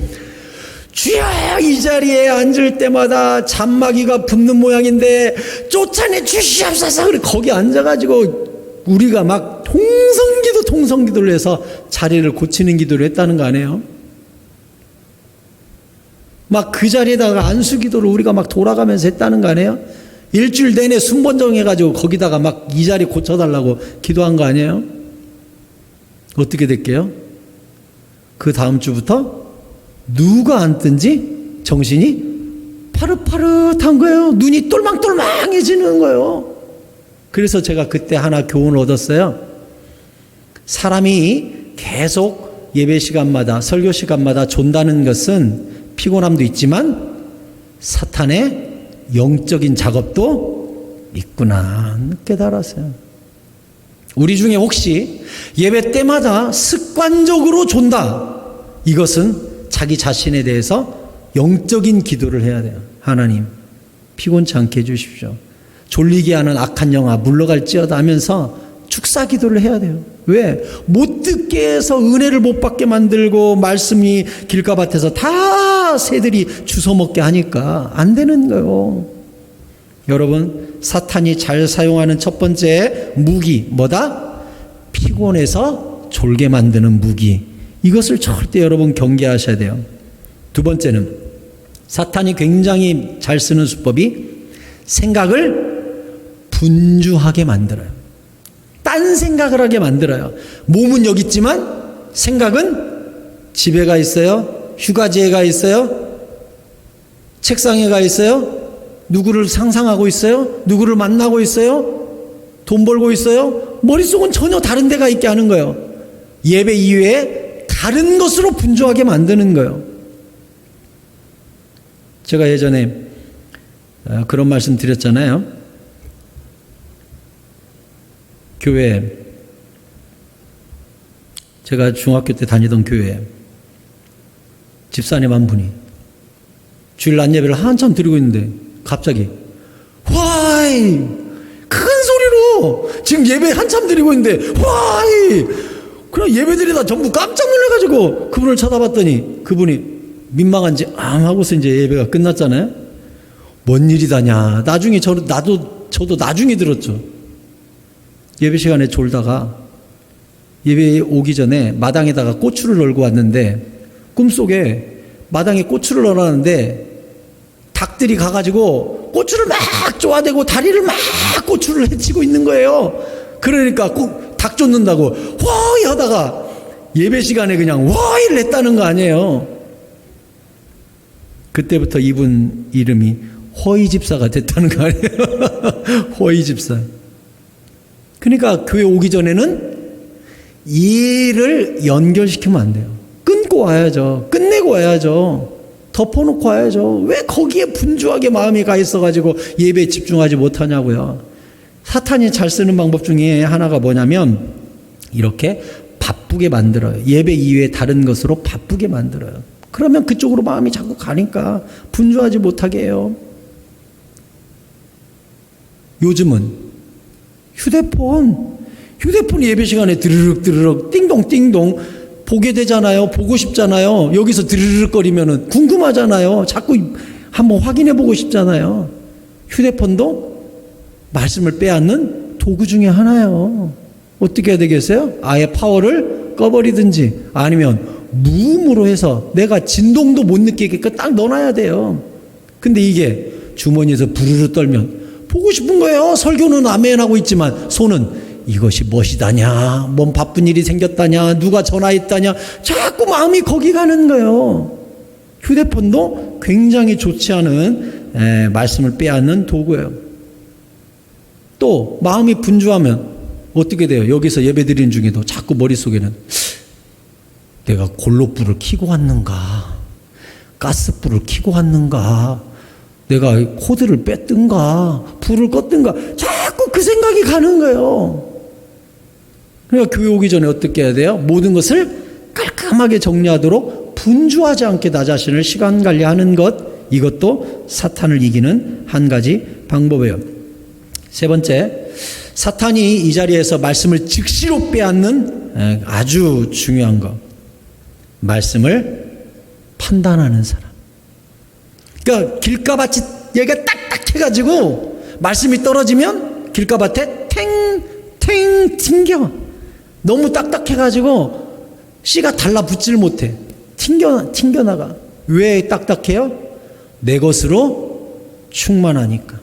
주여, 이 자리에 앉을 때마다 잔마귀가 붙는 모양인데 쫓아내 주시옵소서. 그래 거기 앉아가지고 우리가 막 통성기도를 해서 자리를 고치는 기도를 했다는 거 아니에요? 막 그 자리에다가 안수기도를 우리가 막 돌아가면서 했다는 거 아니에요? 일주일 내내 순번정해가지고 거기다가 막 이 자리 고쳐달라고 기도한 거 아니에요? 어떻게 될게요? 그 다음 주부터 누가 앉든지 정신이 파릇파릇한 거예요. 눈이 똘망똘망해지는 거예요. 그래서 제가 그때 하나 교훈을 얻었어요. 사람이 계속 예배 시간마다 설교 시간마다 존다는 것은 피곤함도 있지만 사탄의 영적인 작업도 있구나 깨달았어요. 우리 중에 혹시 예배 때마다 습관적으로 존다, 이것은 자기 자신에 대해서 영적인 기도를 해야 돼요. 하나님, 피곤치 않게 해주십시오. 졸리게 하는 악한 영아 물러갈지어다 하면서 축사 기도를 해야 돼요. 왜? 못 듣게 해서 은혜를 못 받게 만들고 말씀이 길가밭에서 다 새들이 주워먹게 하니까 안 되는 거예요. 여러분, 사탄이 잘 사용하는 첫 번째 무기 뭐다? 피곤해서 졸게 만드는 무기. 이것을 절대 여러분 경계하셔야 돼요. 두 번째는 사탄이 굉장히 잘 쓰는 수법이 생각을 분주하게 만들어요. 딴 생각을 하게 만들어요. 몸은 여기 있지만 생각은 집에 가 있어요. 휴가지에 가 있어요. 책상에 가 있어요. 누구를 상상하고 있어요. 누구를 만나고 있어요. 돈 벌고 있어요. 머릿속은 전혀 다른 데가 있게 하는 거예요. 예배 이외에 다른 것으로 분주하게 만드는 거예요. 제가 예전에 그런 말씀 드렸잖아요. 교회, 제가 중학교 때 다니던 교회 집사님 한 분이 주일 낮 예배를 한참 드리고 있는데 갑자기 화이 큰 소리로 지금 예배 한참 드리고 있는데 화이 그냥 예배드리다 전부 깜짝 놀라가지고 그분을 쳐다봤더니 그분이 민망한지 하고서 이제 예배가 끝났잖아요. 뭔 일이다냐. 나중에 저도 나중에 들었죠. 예배 시간에 졸다가 예배 오기 전에 마당에다가 고추를 널고 왔는데 꿈속에 마당에 고추를 널었는데 닭들이 가가지고 고추를 막 쪼아대고 다리를 막 고추를 헤치고 있는 거예요. 그러니까 꼭 닭 쫓는다고 허이 하다가 예배 시간에 그냥 허이를 했다는 거 아니에요. 그때부터 이분 이름이 허이 집사가 됐다는 거 아니에요. 허이 집사. 그러니까 교회 오기 전에는 일을 연결시키면 안 돼요. 끊고 와야죠. 끝내고 와야죠. 덮어놓고 와야죠. 왜 거기에 분주하게 마음이 가 있어가지고 예배에 집중하지 못하냐고요. 사탄이 잘 쓰는 방법 중에 하나가 뭐냐면 이렇게 바쁘게 만들어요. 예배 이외에 다른 것으로 바쁘게 만들어요. 그러면 그쪽으로 마음이 자꾸 가니까 분주하지 못하게 해요. 요즘은 휴대폰 예배 시간에 드르륵 띵동 보게 되잖아요. 보고 싶잖아요. 여기서 드르륵거리면은 궁금하잖아요. 자꾸 한번 확인해 보고 싶잖아요. 휴대폰도 말씀을 빼앗는 도구 중에 하나예요. 어떻게 해야 되겠어요? 아예 파워를 꺼버리든지 아니면 무음으로 해서 내가 진동도 못 느끼게끔 딱 넣어놔야 돼요. 근데 이게 주머니에서 부르르 떨면 보고 싶은 거예요. 설교는 아멘 하고 있지만 손은 이것이 무엇이다냐, 뭔 바쁜 일이 생겼다냐, 누가 전화했다냐, 자꾸 마음이 거기 가는 거예요. 휴대폰도 굉장히 좋지 않은 말씀을 빼앗는 도구예요. 또 마음이 분주하면 어떻게 돼요? 여기서 예배드리는 중에도 자꾸 머릿속에는 내가 골로불을 켜고 왔는가, 가스불을 켜고 왔는가, 내가 코드를 뺐든가, 불을 껐든가, 자꾸 그 생각이 가는 거예요. 그러니까 교회 오기 전에 어떻게 해야 돼요? 모든 것을 깔끔하게 정리하도록 분주하지 않게 나 자신을 시간 관리하는 것, 이것도 사탄을 이기는 한 가지 방법이에요. 세 번째, 사탄이 이 자리에서 말씀을 즉시로 빼앗는 아주 중요한 것, 말씀을 판단하는 사람. 그러니까 길가밭이 여기가 딱딱해가지고 말씀이 떨어지면 길가밭에 탱탱 튕겨. 너무 딱딱해가지고 씨가 달라붙질 못해. 튕겨나가. 왜 딱딱해요? 내 것으로 충만하니까.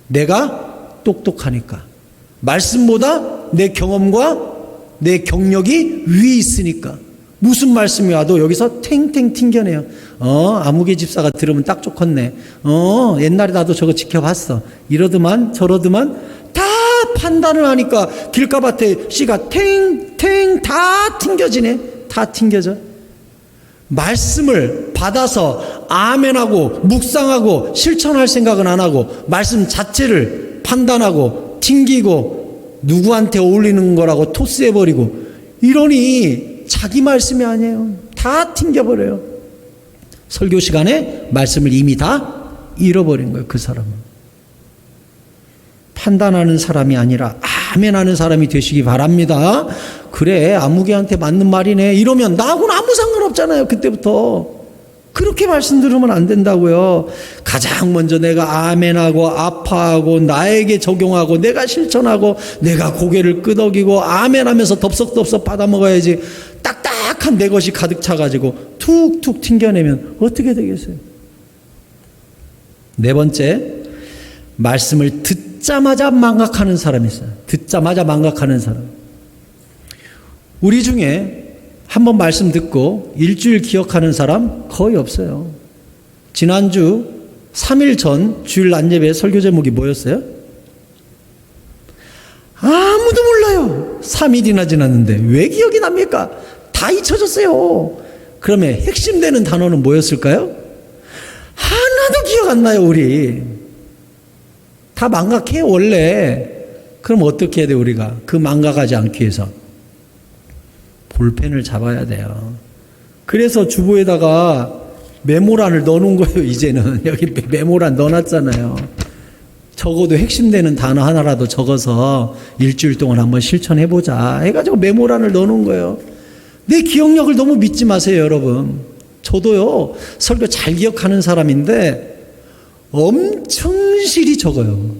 내가 똑똑하니까. 말씀보다 내 경험과 내 경력이 위에 있으니까. 무슨 말씀이 와도 여기서 탱탱 튕겨내요. 아무개 집사가 들으면 딱 좋겠네. 옛날에 나도 저거 지켜봤어. 이러더만 저러더만 다 판단을 하니까 길가밭에 씨가 탱탱 다 튕겨지네. 다 튕겨져. 말씀을 받아서 아멘하고 묵상하고 실천할 생각은 안 하고 말씀 자체를 판단하고 튕기고 누구한테 어울리는 거라고 토스해버리고 이러니 자기 말씀이 아니에요. 다 튕겨버려요. 설교 시간에 말씀을 이미 다 잃어버린 거예요. 그 사람은. 판단하는 사람이 아니라 아멘하는 사람이 되시기 바랍니다. 그래, 아무개한테 맞는 말이네 이러면 나하고는 아무 상관없잖아요. 그때부터 그렇게 말씀 들으면 안 된다고요. 가장 먼저 내가 아멘하고 아파하고 나에게 적용하고 내가 실천하고 내가 고개를 끄덕이고 아멘하면서 덥석덥석 받아먹어야지. 딱딱한 내 것이 가득 차가지고 툭툭 튕겨내면 어떻게 되겠어요? 네 번째, 말씀을 듣자마자 망각하는 사람이 있어요. 듣자마자 망각하는 사람. 우리 중에 한번 말씀 듣고 일주일 기억하는 사람 거의 없어요. 지난주 3일 전 주일 낮 예배 설교 제목이 뭐였어요? 아무도 몰라요. 3일이나 지났는데 왜 기억이 납니까? 다 잊혀졌어요. 그러면 핵심되는 단어는 뭐였을까요? 하나도 기억 안 나요. 우리 다 망각해요 원래. 그럼 어떻게 해야 돼? 우리가 그 망각하지 않기 위해서 볼펜을 잡아야 돼요. 그래서 주보에다가 메모란을 넣어놓은 거예요. 이제는 여기 메모란 넣어놨잖아요. 적어도 핵심되는 단어 하나라도 적어서 일주일 동안 한번 실천해보자 해가지고 메모란을 넣어놓은 거예요. 내 기억력을 너무 믿지 마세요 여러분. 저도요 설교 잘 기억하는 사람인데 엄청 실이 적어요.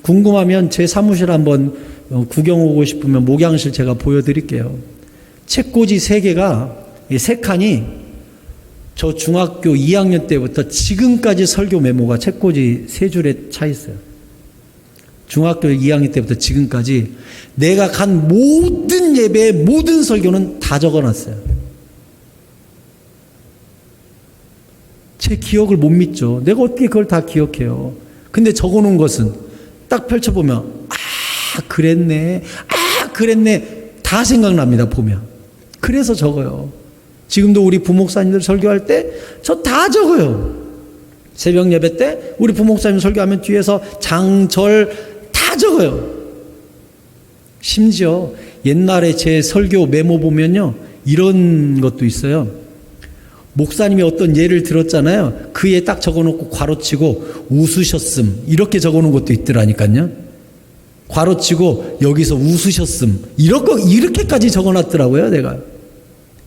궁금하면 제 사무실 한번 구경 오고 싶으면 목양실 제가 보여드릴게요. 책꽂이 3개가, 3칸이 저 중학교 2학년 때부터 지금까지 설교 메모가 책꽂이 3줄에 차 있어요. 중학교 2학년 때부터 지금까지 내가 간 모든 예배의 모든 설교는 다 적어놨어요. 제 기억을 못 믿죠. 내가 어떻게 그걸 다 기억해요. 근데 적어놓은 것은 딱 펼쳐보면 그랬네. 다 생각납니다, 보면. 그래서 적어요. 지금도 우리 부목사님들 설교할 때 저 다 적어요. 새벽 예배 때 우리 부목사님 설교하면 뒤에서 장절 다 적어요. 심지어 옛날에 제 설교 메모 보면요. 이런 것도 있어요. 목사님이 어떤 예를 들었잖아요. 그 예 딱 적어놓고 괄호치고 웃으셨음 이렇게 적어놓은 것도 있더라니까요. 괄호치고 여기서 웃으셨음 이렇게까지 적어놨더라고요. 내가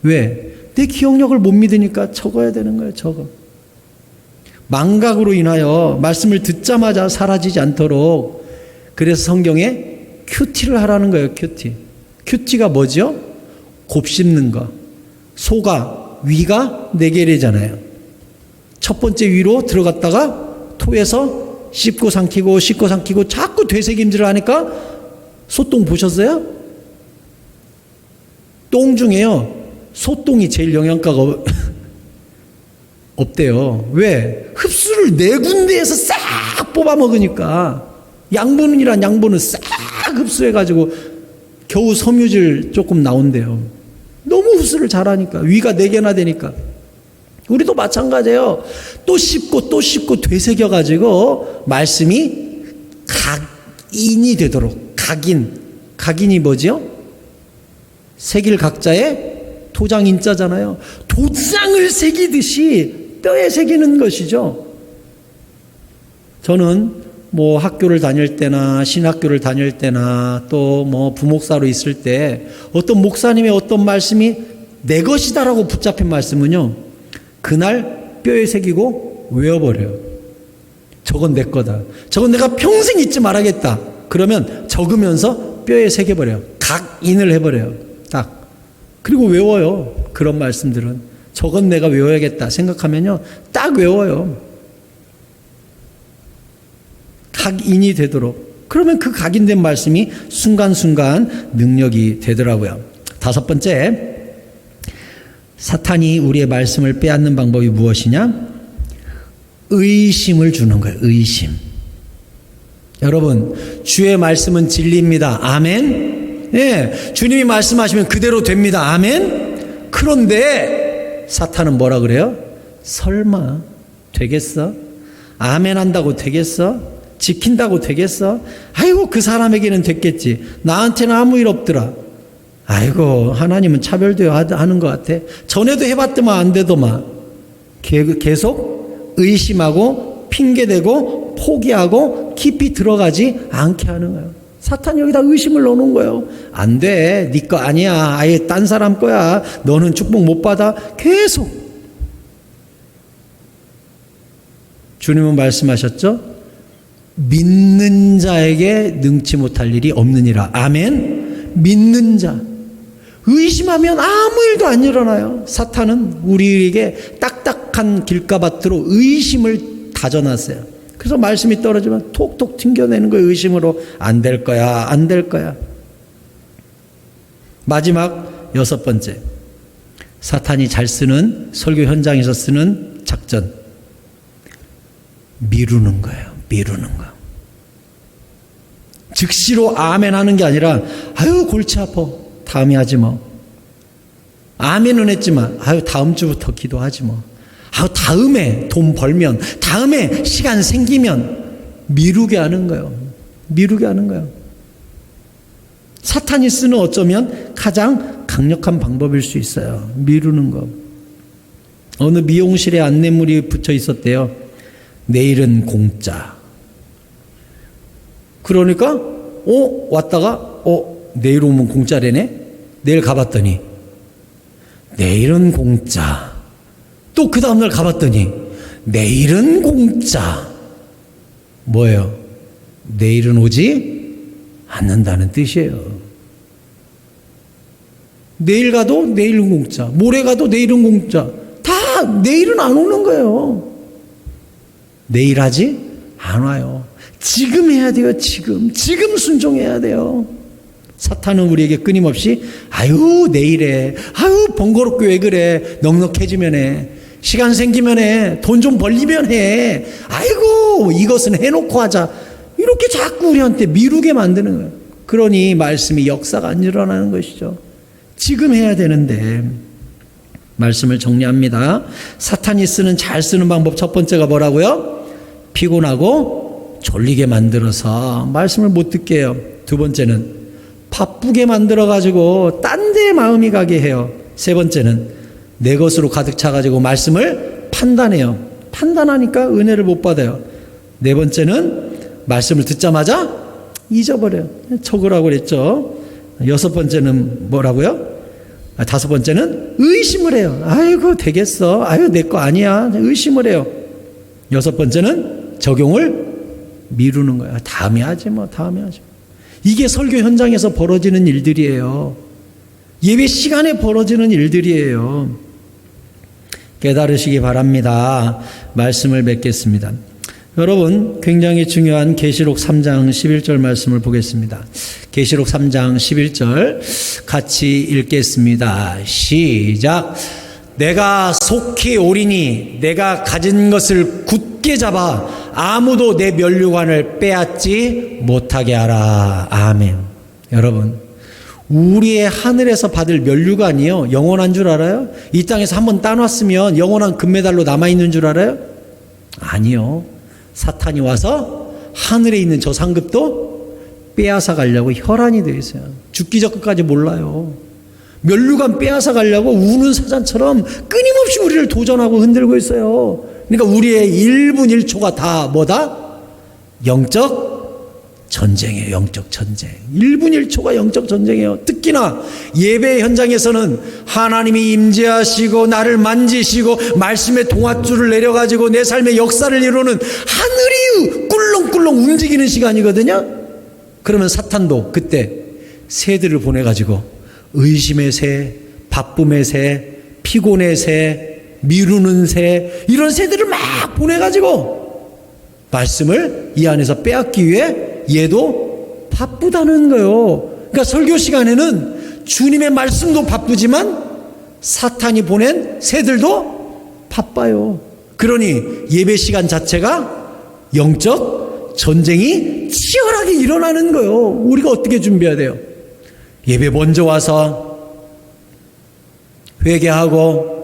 왜? 내 기억력을 못 믿으니까 적어야 되는 거예요. 적어. 망각으로 인하여 말씀을 듣자마자 사라지지 않도록 그래서 성경에 큐티를 하라는 거예요. 큐티가 뭐죠? 곱씹는 거. 소가 위가 4개래잖아요. 첫 번째 위로 들어갔다가 토해서 씹고 삼키고 자꾸 되새김질을 하니까 소똥 보셨어요? 똥 중에요. 소똥이 제일 영양가가 없대요. 왜? 흡수를 4군데에서 싹 뽑아 먹으니까 양분이란 양분을 싹 흡수해가지고 겨우 섬유질 조금 나온대요. 너무 흡수를 잘하니까 위가 4개나 되니까. 우리도 마찬가지예요. 또 씹고 되새겨가지고 말씀이 각인이 되도록. 각인이 뭐지요? 새길 각자의 도장인자잖아요. 도장을 새기듯이 뼈에 새기는 것이죠. 저는 뭐 학교를 다닐 때나 신학교를 다닐 때나 또 뭐 부목사로 있을 때 어떤 목사님의 어떤 말씀이 내 것이다라고 붙잡힌 말씀은요. 그날 뼈에 새기고 외워버려요. 저건 내 거다. 저건 내가 평생 잊지 말아야겠다. 그러면 적으면서 뼈에 새겨버려요. 각인을 해버려요. 딱. 그리고 외워요. 그런 말씀들은. 저건 내가 외워야겠다 생각하면요. 딱 외워요. 각인이 되도록. 그러면 그 각인된 말씀이 순간순간 능력이 되더라고요. 5번째. 사탄이 우리의 말씀을 빼앗는 방법이 무엇이냐? 의심을 주는 거예요. 의심. 여러분, 주의 말씀은 진리입니다. 아멘. 예, 주님이 말씀하시면 그대로 됩니다. 아멘. 그런데 사탄은 뭐라 그래요? 설마 되겠어? 아멘 한다고 되겠어? 지킨다고 되겠어? 아이고 그 사람에게는 됐겠지. 나한테는 아무 일 없더라. 아이고 하나님은 차별되어 하는 것 같아. 전에도 해봤더만 안 되더만. 계속 의심하고 핑계대고 해도 포기하고 깊이 들어가지 않게 하는 거예요. 사탄이 여기다 의심을 넣어놓은 거예요. 안 돼. 네 거 아니야. 아예 딴 사람 거야. 너는 축복 못 받아. 계속. 주님은 말씀하셨죠? 믿는 자에게 능치 못할 일이 없느니라. 아멘. 믿는 자. 의심하면 아무 일도 안 일어나요. 사탄은 우리에게 딱딱한 길가밭으로 의심을 다져놨어요. 그래서 말씀이 떨어지면 톡톡 튕겨내는 거예요. 의심으로. 안 될 거야. 안 될 거야. 마지막 6번째. 사탄이 잘 쓰는, 설교 현장에서 쓰는 작전. 미루는 거예요. 미루는 거. 즉시로 아멘 하는 게 아니라 아유 골치 아파. 다음에 하지 뭐. 아멘은 했지만 아유 다음 주부터 기도하지 뭐. 아유 다음에 돈 벌면, 다음에 시간 생기면, 미루게 하는 거예요. 미루게 하는 거예요. 사탄이 쓰는 어쩌면 가장 강력한 방법일 수 있어요. 미루는 거. 어느 미용실에 안내물이 붙여 있었대요. 내일은 공짜. 그러니까 왔다가 내일 오면 공짜래네. 내일 가봤더니 내일은 공짜. 또 그 다음날 가봤더니 내일은 공짜. 뭐예요? 내일은 오지 않는다는 뜻이에요. 내일 가도 내일은 공짜. 모레 가도 내일은 공짜. 다 내일은 안 오는 거예요. 내일 하지 안 와요. 지금 해야 돼요. 지금 순종해야 돼요. 사탄은 우리에게 끊임없이 아유 내일에, 아유 번거롭게 왜 그래, 넉넉해지면 해, 시간 생기면 해, 돈 좀 벌리면 해, 아이고 이것은 해놓고 하자, 이렇게 자꾸 우리한테 미루게 만드는 거예요. 그러니 말씀이 역사가 안 일어나는 것이죠. 지금 해야 되는데. 말씀을 정리합니다. 사탄이 잘 쓰는 방법 첫 번째가 뭐라고요? 피곤하고 졸리게 만들어서 말씀을 못 듣게 해요. 두 번째는 바쁘게 만들어가지고 딴 데 마음이 가게 해요. 세 번째는 내 것으로 가득 차가지고 말씀을 판단해요. 판단하니까 은혜를 못 받아요. 네 번째는 말씀을 듣자마자 잊어버려요. 적으라고 그랬죠. 여섯 번째는 뭐라고요? 다섯 번째는 의심을 해요. 아이고 되겠어. 아유 내 거 아니야. 의심을 해요. 여섯 번째는 적용을 미루는 거야. 다음에 하지 뭐. 다음에 하지. 이게 설교 현장에서 벌어지는 일들이에요. 예배 시간에 벌어지는 일들이에요. 깨달으시기 바랍니다. 말씀을 맺겠습니다. 여러분, 굉장히 중요한 계시록 3장 11절 말씀을 보겠습니다. 계시록 3장 11절 같이 읽겠습니다. 시작. 내가 속히 오리니 내가 가진 것을 굳게 잡아 아무도 내 면류관을 빼앗지 못하게 하라. 아멘. 여러분, 우리의 하늘에서 받을 면류관이요 영원한 줄 알아요? 이 땅에서 한번 따놨으면 영원한 금메달로 남아있는 줄 알아요? 아니요. 사탄이 와서 하늘에 있는 저 상급도 빼앗아 가려고 혈안이 되어 있어요. 죽기 전까지 몰라요. 면류관 빼앗아 가려고 우는 사자처럼 끊임없이 우리를 도전하고 흔들고 있어요. 그러니까 우리의 1분 1초가 다 뭐다? 영적 전쟁이에요. 영적 전쟁. 1분 1초가 영적 전쟁이에요. 특히나 예배 현장에서는 하나님이 임재하시고 나를 만지시고 말씀의 동아줄을 내려가지고 내 삶의 역사를 이루는 하늘이 꿀렁꿀렁 움직이는 시간이거든요. 그러면 사탄도 그때 새들을 보내가지고 의심의 새, 바쁨의 새, 피곤의 새, 미루는 새, 이런 새들을 막 보내가지고 말씀을 이 안에서 빼앗기 위해 얘도 바쁘다는 거예요. 그러니까 설교 시간에는 주님의 말씀도 바쁘지만 사탄이 보낸 새들도 바빠요. 그러니 예배 시간 자체가 영적 전쟁이 치열하게 일어나는 거예요. 우리가 어떻게 준비해야 돼요? 예배 먼저 와서 회개하고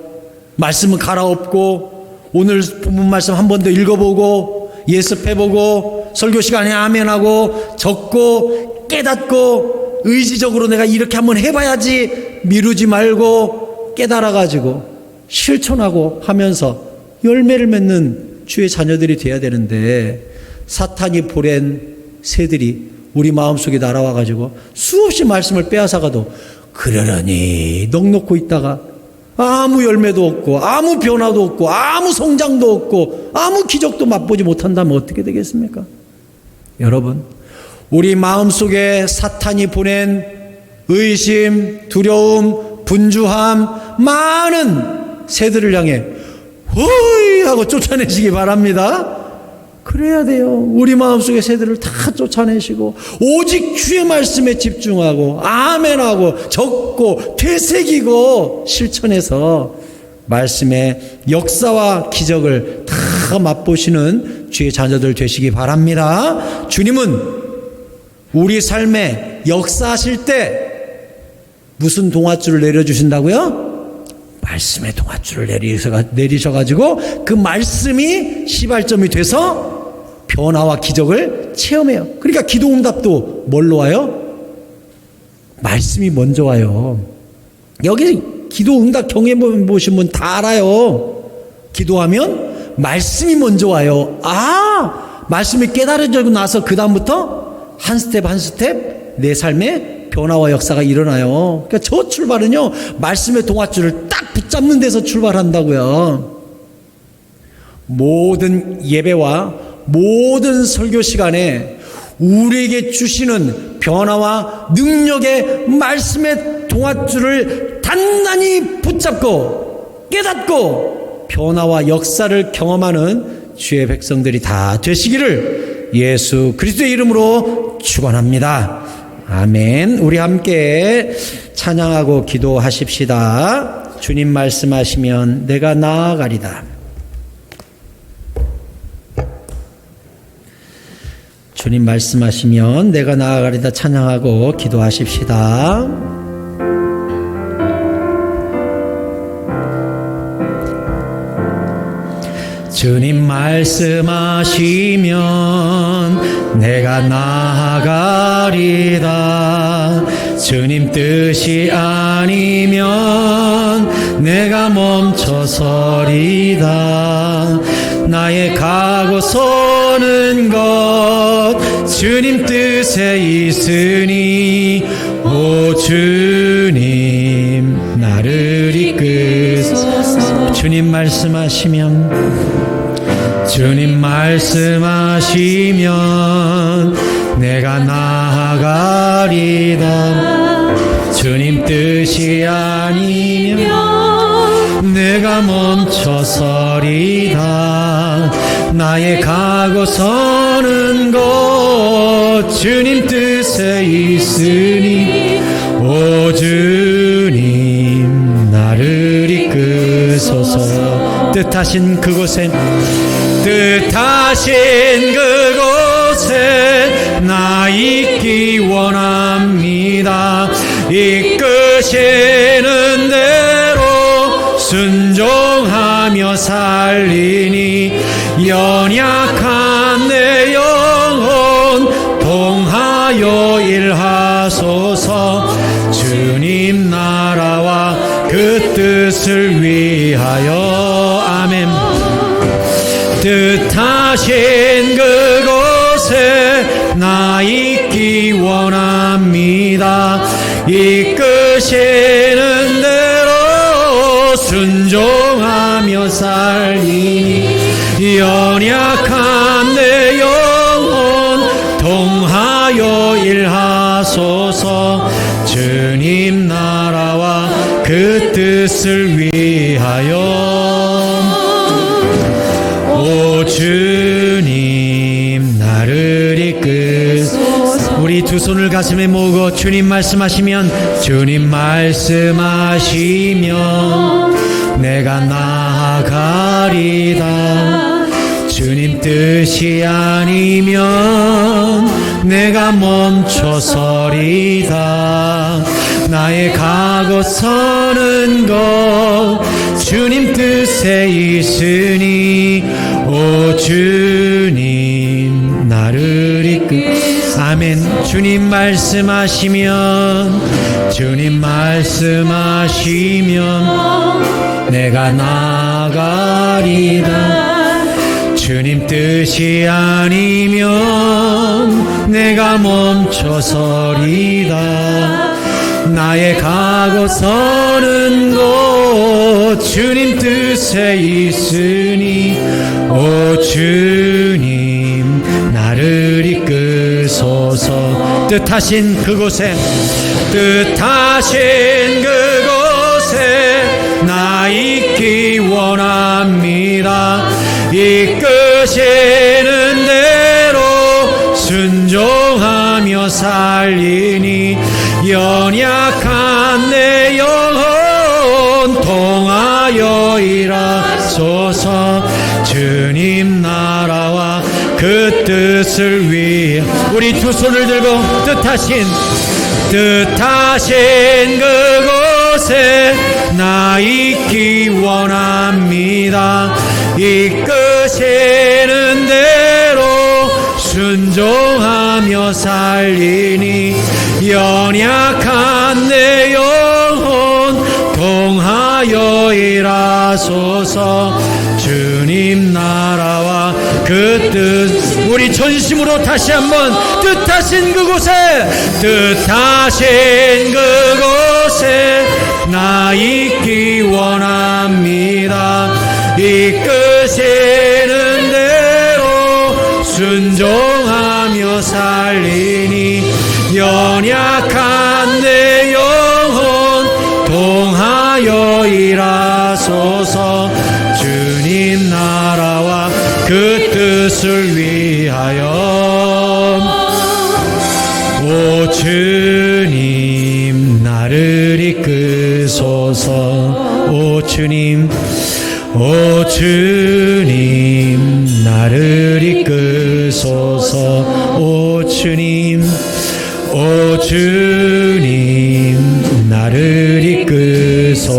말씀을 갈아엎고 오늘 본문 말씀 한 번 더 읽어보고 예습해보고 설교 시간에 아멘하고 적고 깨닫고 의지적으로 내가 이렇게 한번 해봐야지 미루지 말고 깨달아가지고 실천하고 하면서 열매를 맺는 주의 자녀들이 돼야 되는데 사탄이 보낸 새들이 우리 마음속에 날아와 가지고 수없이 말씀을 빼앗아가도 그러려니 넋놓고 있다가 아무 열매도 없고 아무 변화도 없고 아무 성장도 없고 아무 기적도 맛보지 못한다면 어떻게 되겠습니까? 여러분, 우리 마음속에 사탄이 보낸 의심, 두려움, 분주함, 많은 새들을 향해 호이 하고 쫓아내시기 바랍니다. 그래야 돼요. 우리 마음속의 새들을 다 쫓아내시고 오직 주의 말씀에 집중하고 아멘하고 적고 되새기고 실천해서 말씀의 역사와 기적을 다 맛보시는 주의 자녀들 되시기 바랍니다. 주님은 우리 삶에 역사하실 때 무슨 동아줄을 내려주신다고요? 말씀의 동아줄을 내리셔가지고 그 말씀이 시발점이 돼서 변화와 기적을 체험해요. 그러니까 기도응답도 뭘로 와요? 말씀이 먼저 와요. 여기 기도응답 경험 보신 분 다 알아요. 기도하면 말씀이 먼저 와요. 말씀이 깨달아지고 나서 그 다음부터 한 스텝 한 스텝 내 삶에 변화와 역사가 일어나요. 그러니까 저 출발은요, 말씀의 동아줄을 딱 붙잡는 데서 출발한다고요. 모든 예배와 모든 설교 시간에 우리에게 주시는 변화와 능력의 말씀의 동아줄을 단단히 붙잡고 깨닫고 변화와 역사를 경험하는 주의 백성들이 다 되시기를 예수 그리스도의 이름으로 축원합니다. 아멘. 우리 함께 찬양하고 기도하십시다. 주님 말씀하시면 내가 나아가리다. 주님 말씀하시면 내가 나아가리다 찬양하고 기도하십시다. 주님 말씀하시면 내가 나아가리다. 주님 뜻이 아니면 내가 멈춰서리다. 나의 가고 서는 것 주님 뜻에 있으니 오 주님 나를 이끄소서. 주님 말씀하시면 내가 나아가리다. 주님 뜻이 아니면 내가 멈춰서리다. 나의 가고 서는 곳 주님 뜻에 있으니 오 주님 나를 이끄소서. 뜻하신 그곳에 나 있기 원합니다. 이끄시는 대로 순종하며 살리니 연약한 내 영혼 동하여 일하소서. 주님 나라와 그 뜻을 위하여 아멘. 뜻하신 그곳에 나 있기 원합니다. 이끄시는 대로 순종하며 살리니 연약한 내 영혼 동하여 일하소서. 주님 나라와 그 뜻을 위하여 오 주님 나를 이끄소서. 우리 두 손을 가슴에 모으고 주님 말씀하시면 내가 나아가리다. 주님 뜻이 아니면 내가 멈춰서리다. 나의 가고 서는 것 주님 뜻에 있으니 오 주님 나를 이끄소서. 아멘. 주님 말씀하시면 내가 나아가리다. 주님 뜻이 아니면 내가 멈춰서리다. 나의 가고 서는 곳 주님 뜻에 있으니 오 주님 나를 이끄소서. 뜻하신 그곳에 나 있기 원합니다. 이끄시는 대로 순종하며 살리니 연약한 내 영혼 통하여 일하소서. 주님 나라와 그 뜻을 위해 우리 두 손을 들고 뜻하신 그곳에 나 있기 원합니다. 이끄시는 대로 순종하며 살리니 연약한 내 영혼 통하여 일하소서. 주님 나라와 그 뜻 우리 전심으로 다시 한번 뜻하신 그곳에 나 있기 원합니다. 이끄시는 대로 순종하며 살리니 연약한 내 영혼 통하여 일하소서. 주님 나라와 그 뜻을 위하여 오 주님 나를 이끄소서. 오 주님 나를 이끄소서. 오 주님 나를 이끄소서.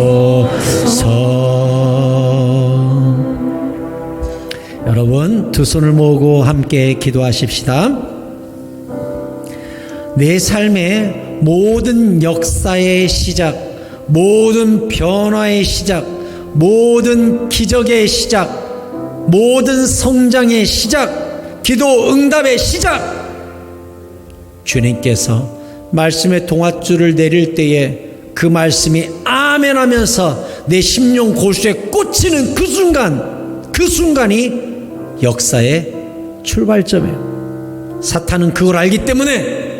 여러분 두 손을 모으고 함께 기도하십시다. 내 삶의 모든 역사의 시작, 모든 변화의 시작, 모든 기적의 시작, 모든 성장의 시작, 기도 응답의 시작, 주님께서 말씀의 동아줄을 내릴 때에 그 말씀이 아멘 하면서 내 심령 골수에 꽂히는 그 순간이 역사의 출발점이에요. 사탄은 그걸 알기 때문에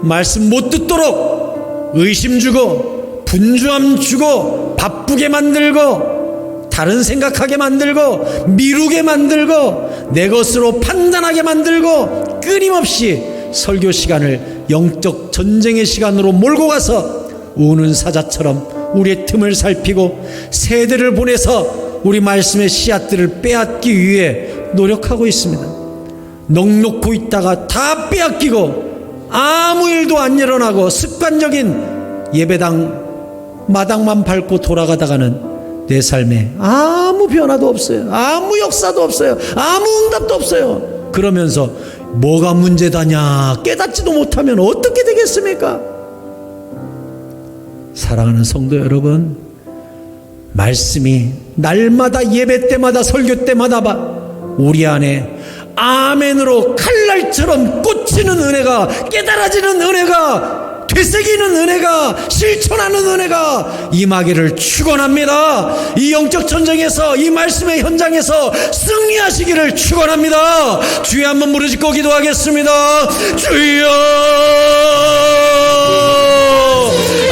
말씀 못 듣도록 의심 주고 분주함 주고 바쁘게 만들고 다른 생각하게 만들고 미루게 만들고 내 것으로 판단하게 만들고 끊임없이 설교 시간을 영적 전쟁의 시간으로 몰고 가서 우는 사자처럼 우리의 틈을 살피고 세대를 보내서 우리 말씀의 씨앗들을 빼앗기 위해 노력하고 있습니다. 넉넉고 있다가 다 빼앗기고 아무 일도 안 일어나고 습관적인 예배당 마당만 밟고 돌아가다가는 내 삶에 아무 변화도 없어요. 아무 역사도 없어요. 아무 응답도 없어요. 그러면서 뭐가 문제다냐 깨닫지도 못하면 어떻게 되겠습니까? 사랑하는 성도 여러분, 말씀이 날마다 예배 때마다 설교 때마다 우리 안에 아멘으로 칼날처럼 꽂히는 은혜가, 깨달아지는 은혜가, 되새기는 은혜가, 실천하는 은혜가 임하기를 축원합니다. 이 영적 전쟁에서, 이 말씀의 현장에서 승리하시기를 축원합니다. 주여 한번 부르짖고 기도하겠습니다. 주여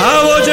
아버지,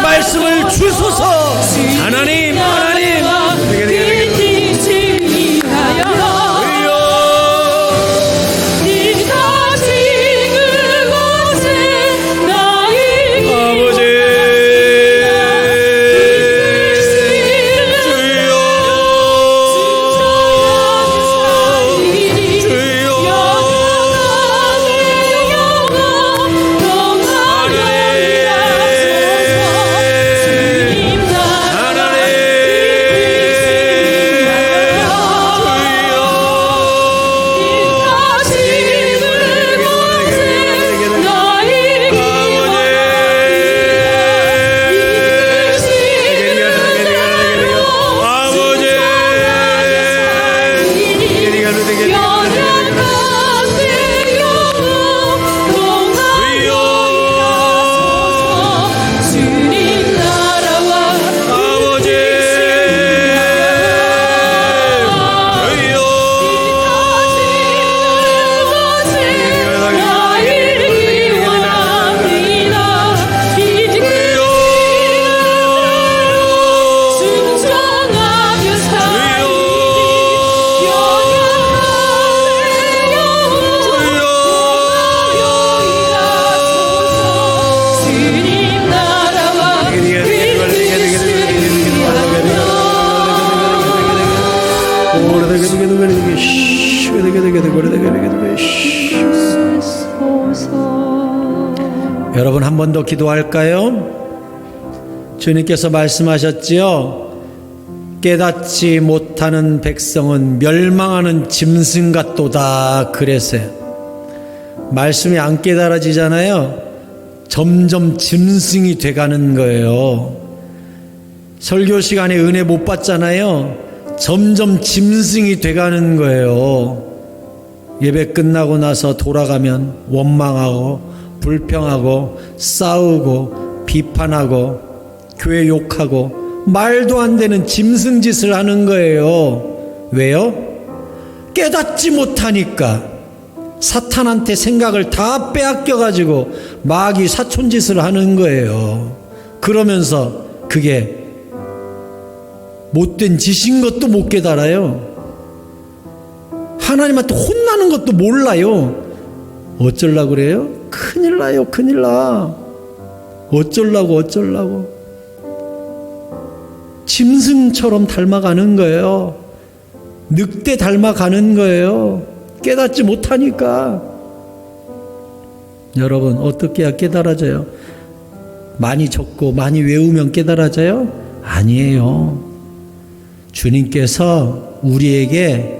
말씀을 주소서. 하나님 여러분 한 번 더 기도할까요? 주님께서 말씀하셨지요. 깨닫지 못하는 백성은 멸망하는 짐승 같도다 그랬어요. 말씀이 안 깨달아지잖아요. 점점 짐승이 돼가는 거예요. 설교 시간에 은혜 못 받잖아요. 점점 짐승이 돼가는 거예요. 예배 끝나고 나서 돌아가면 원망하고 불평하고 싸우고 비판하고 교회 욕하고 말도 안 되는 짐승 짓을 하는 거예요. 왜요? 깨닫지 못하니까. 사탄한테 생각을 다 빼앗겨가지고 마귀 사촌 짓을 하는 거예요. 그러면서 그게 못된 짓인 것도 못 깨달아요. 하나님한테 혼나는 것도 몰라요. 어쩌려고 그래요? 큰일 나요, 큰일 나. 어쩌려고. 짐승처럼 닮아가는 거예요. 늑대 닮아가는 거예요. 깨닫지 못하니까. 여러분, 어떻게 해야 깨달아져요? 많이 적고 많이 외우면 깨달아져요? 아니에요. 주님께서 우리에게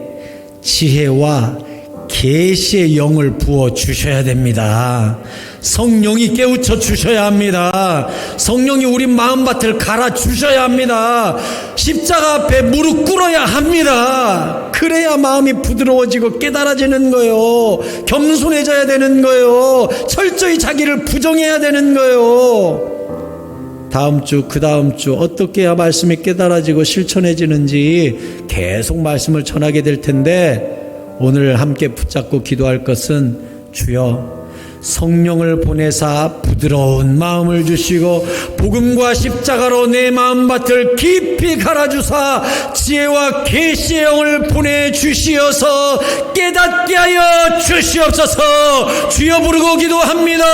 지혜와 계시의 영을 부어 주셔야 됩니다. 성령이 깨우쳐 주셔야 합니다. 성령이 우리 마음밭을 갈아 주셔야 합니다. 십자가 앞에 무릎 꿇어야 합니다. 그래야 마음이 부드러워지고 깨달아지는 거예요. 겸손해져야 되는 거예요. 철저히 자기를 부정해야 되는 거예요. 다음 주, 그 다음 주 어떻게 해야 말씀이 깨달아지고 실천해지는지 계속 말씀을 전하게 될 텐데, 오늘 함께 붙잡고 기도할 것은 주여 성령을 보내사 부드러운 마음을 주시고 복음과 십자가로 내 마음밭을 깊이 갈아주사 지혜와 계시의 영을 보내주시어서 깨닫게 하여 주시옵소서. 주여 부르고 기도합니다.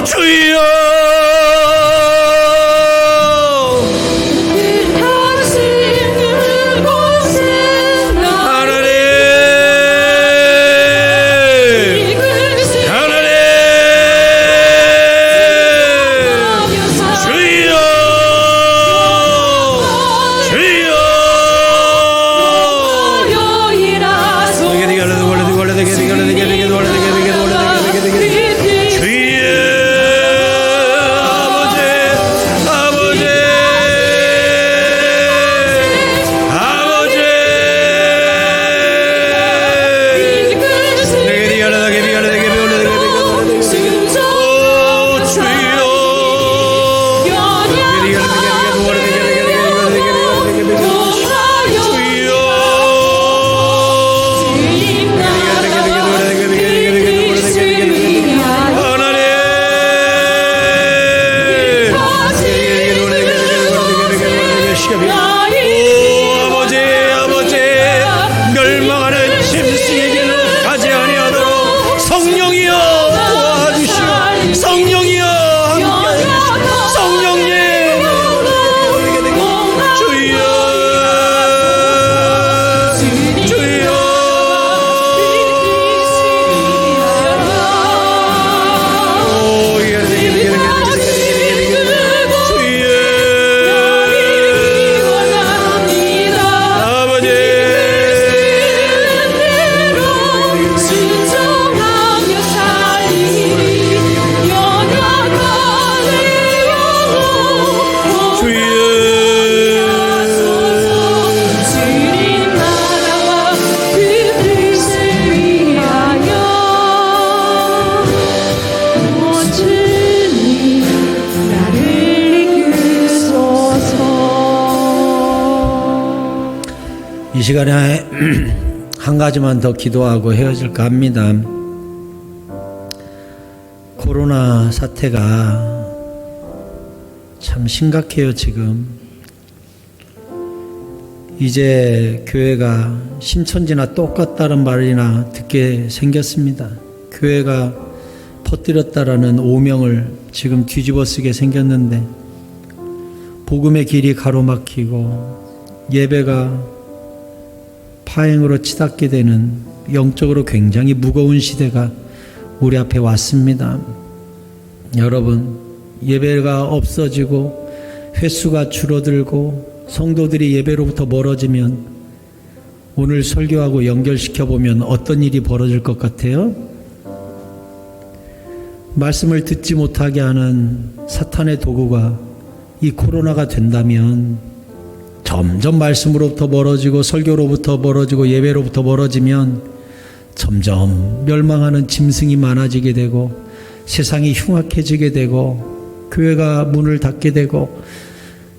주여 이 시간에 한 가지만 더 기도하고 헤어질까 합니다. 코로나 사태가 참 심각해요. 지금 이제 교회가 신천지나 똑같다는 말이나 듣게 생겼습니다. 교회가 퍼뜨렸다라는 오명을 지금 뒤집어쓰게 생겼는데, 복음의 길이 가로막히고 예배가 파행으로 치닫게 되는 영적으로 굉장히 무거운 시대가 우리 앞에 왔습니다. 여러분, 예배가 없어지고 횟수가 줄어들고 성도들이 예배로부터 멀어지면 오늘 설교하고 연결시켜보면 어떤 일이 벌어질 것 같아요? 말씀을 듣지 못하게 하는 사탄의 도구가 이 코로나가 된다면 점점 말씀으로부터 멀어지고 설교로부터 멀어지고 예배로부터 멀어지면 점점 멸망하는 짐승이 많아지게 되고 세상이 흉악해지게 되고 교회가 문을 닫게 되고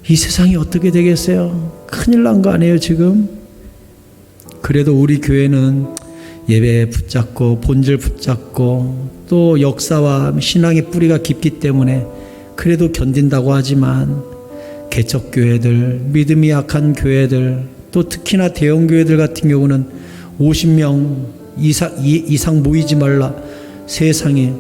이 세상이 어떻게 되겠어요? 큰일 난 거 아니에요 지금? 그래도 우리 교회는 예배 붙잡고 본질 붙잡고 또 역사와 신앙의 뿌리가 깊기 때문에 그래도 견딘다고 하지만 개척교회들, 믿음이 약한 교회들, 또 특히나 대형교회들 같은 경우는 50명 이상 모이지 말라. 세상에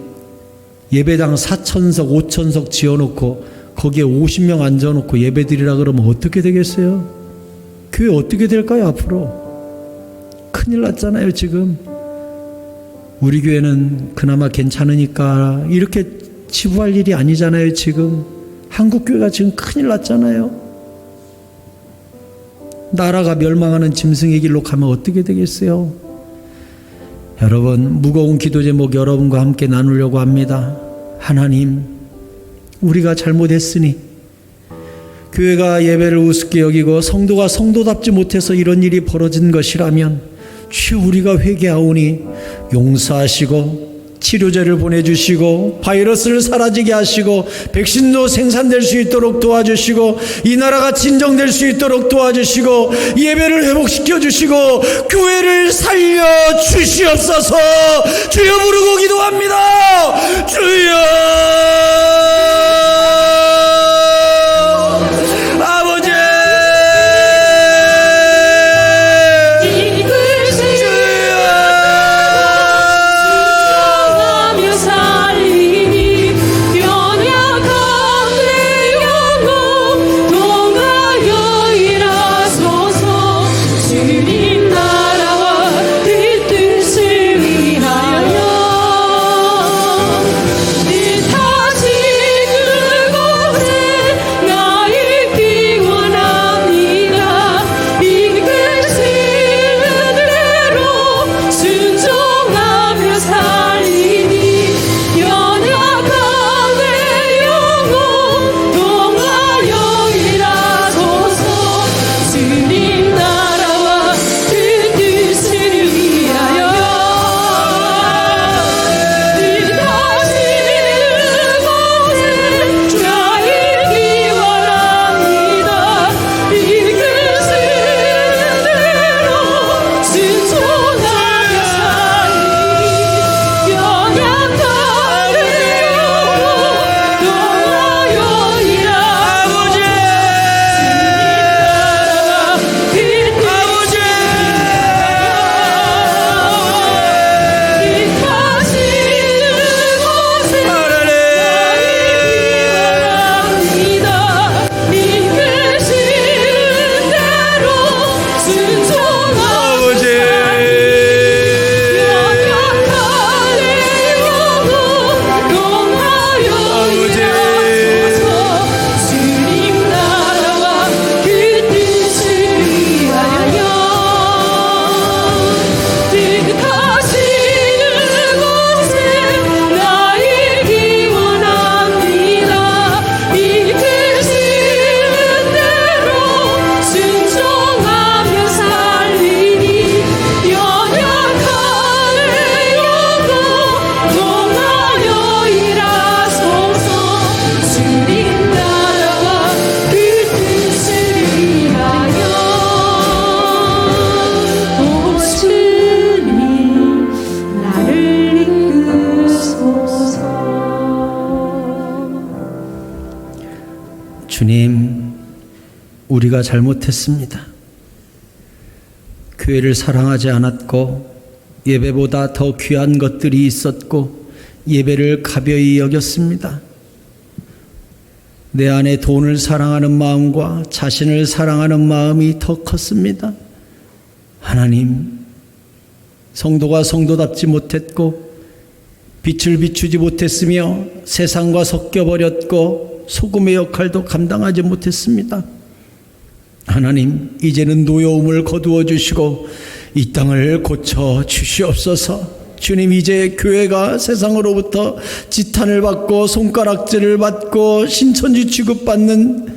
예배당 4,000석, 5,000석 지어놓고 거기에 50명 앉아놓고 예배드리라 그러면 어떻게 되겠어요? 교회 어떻게 될까요 앞으로? 큰일 났잖아요 지금. 우리 교회는 그나마 괜찮으니까 이렇게 치부할 일이 아니잖아요 지금. 한국교회가 지금 큰일 났잖아요. 나라가 멸망하는 짐승의 길로 가면 어떻게 되겠어요? 여러분, 무거운 기도 제목 여러분과 함께 나누려고 합니다. 하나님, 우리가 잘못했으니 교회가 예배를 우습게 여기고 성도가 성도답지 못해서 이런 일이 벌어진 것이라면 주여 우리가 회개하오니 용서하시고 치료제를 보내주시고 바이러스를 사라지게 하시고 백신도 생산될 수 있도록 도와주시고 이 나라가 진정될 수 있도록 도와주시고 예배를 회복시켜 주시고 교회를 살려주시옵소서. 주여 부르고 기도합니다. 주여 아버지 주님, 우리가 잘못했습니다. 교회를 사랑하지 않았고 예배보다 더 귀한 것들이 있었고 예배를 가벼이 여겼습니다. 내 안에 돈을 사랑하는 마음과 자신을 사랑하는 마음이 더 컸습니다. 하나님, 성도가 성도답지 못했고 빛을 비추지 못했으며 세상과 섞여버렸고 소금의 역할도 감당하지 못했습니다. 하나님, 이제는 노여움을 거두어 주시고 이 땅을 고쳐 주시옵소서. 주님, 이제 교회가 세상으로부터 지탄을 받고 손가락질을 받고 신천지 취급받는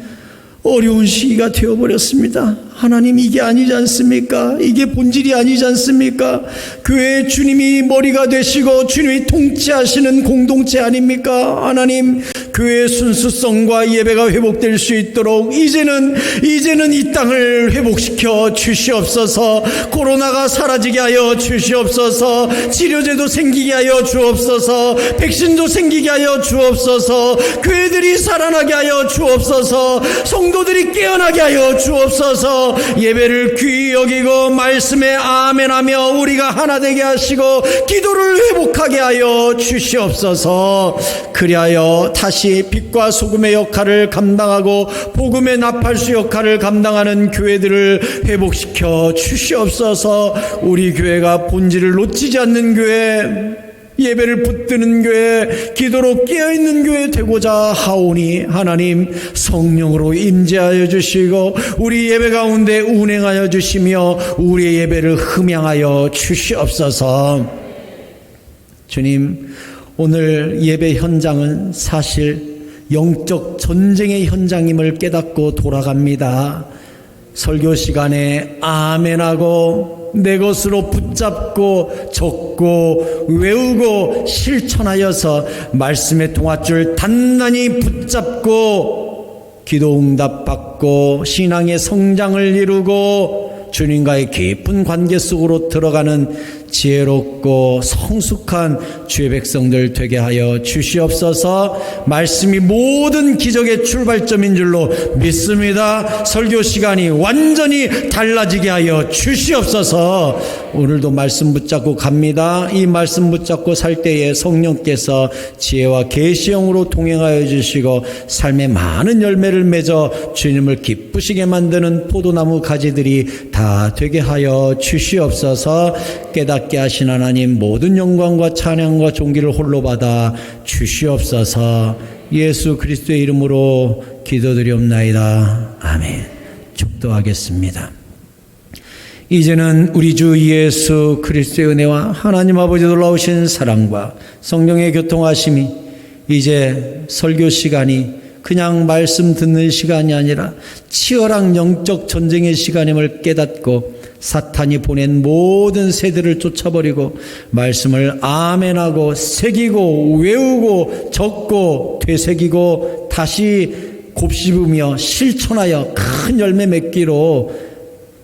어려운 시기가 되어버렸습니다. 하나님, 이게 아니지 않습니까? 이게 본질이 아니지 않습니까? 교회 주님이 머리가 되시고 주님이 통치하시는 공동체 아닙니까? 하나님, 교회의 순수성과 예배가 회복될 수 있도록 이제는 이 땅을 회복시켜 주시옵소서. 코로나가 사라지게 하여 주시옵소서. 치료제도 생기게 하여 주옵소서. 백신도 생기게 하여 주옵소서. 교회들이 살아나게 하여 주옵소서. 성도들이 깨어나게 하여 주옵소서. 예배를 귀히 여기고 말씀에 아멘하며 우리가 하나 되게 하시고 기도를 회복하게 하여 주시옵소서. 그리하여 다시 빛과 소금의 역할을 감당하고 복음의 나팔수 역할을 감당하는 교회들을 회복시켜 주시옵소서. 우리 교회가 본질을 놓치지 않는 교회, 예배를 붙드는 교회, 기도로 깨어있는 교회 되고자 하오니 하나님, 성령으로 임재하여 주시고 우리 예배 가운데 운행하여 주시며 우리의 예배를 흠양하여 주시옵소서. 주님, 오늘 예배 현장은 사실 영적 전쟁의 현장임을 깨닫고 돌아갑니다. 설교 시간에 아멘하고 내 것으로 붙잡고 적고 외우고 실천하여서 말씀의 동아줄 단단히 붙잡고 기도 응답 받고 신앙의 성장을 이루고 주님과의 깊은 관계 속으로 들어가는 지혜롭고 성숙한 주의 백성들 되게 하여 주시옵소서. 말씀이 모든 기적의 출발점인 줄로 믿습니다. 설교 시간이 완전히 달라지게 하여 주시옵소서. 오늘도 말씀 붙잡고 갑니다. 이 말씀 붙잡고 살 때에 성령께서 지혜와 계시형으로 동행하여 주시고 삶의 많은 열매를 맺어 주님을 기쁘시게 만드는 포도나무 가지들이 다 되게 하여 주시옵소서. 깨닫게 하신 하나님, 모든 영광과 찬양과 존귀를 홀로 받아 주시옵소서. 예수 그리스도의 이름으로 기도드리옵나이다. 아멘. 축도하겠습니다. 이제는 우리 주 예수 그리스도의 은혜와 하나님 아버지 놀라우신 사랑과 성령의 교통하심이 이제 설교 시간이 그냥 말씀 듣는 시간이 아니라 치열한 영적 전쟁의 시간임을 깨닫고 사탄이 보낸 모든 세대를 쫓아버리고 말씀을 아멘하고 새기고 외우고 적고 되새기고 다시 곱씹으며 실천하여 큰 열매 맺기로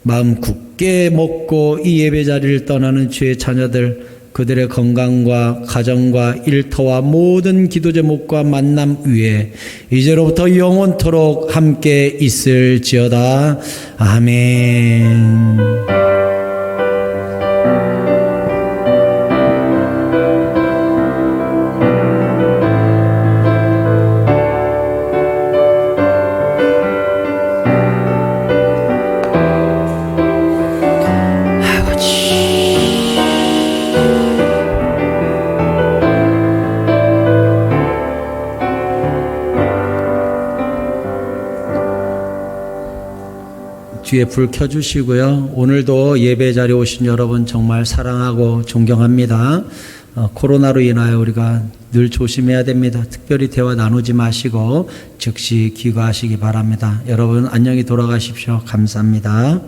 마음 굳게 먹고 이 예배 자리를 떠나는 주의 자녀들, 그들의 건강과 가정과 일터와 모든 기도 제목과 만남 위에 이제로부터 영원토록 함께 있을지어다. 아멘. 뒤에 불 켜주시고요. 오늘도 예배 자리에 오신 여러분 정말 사랑하고 존경합니다. 코로나로 인하여 우리가 늘 조심해야 됩니다. 특별히 대화 나누지 마시고 즉시 귀가하시기 바랍니다. 여러분 안녕히 돌아가십시오. 감사합니다.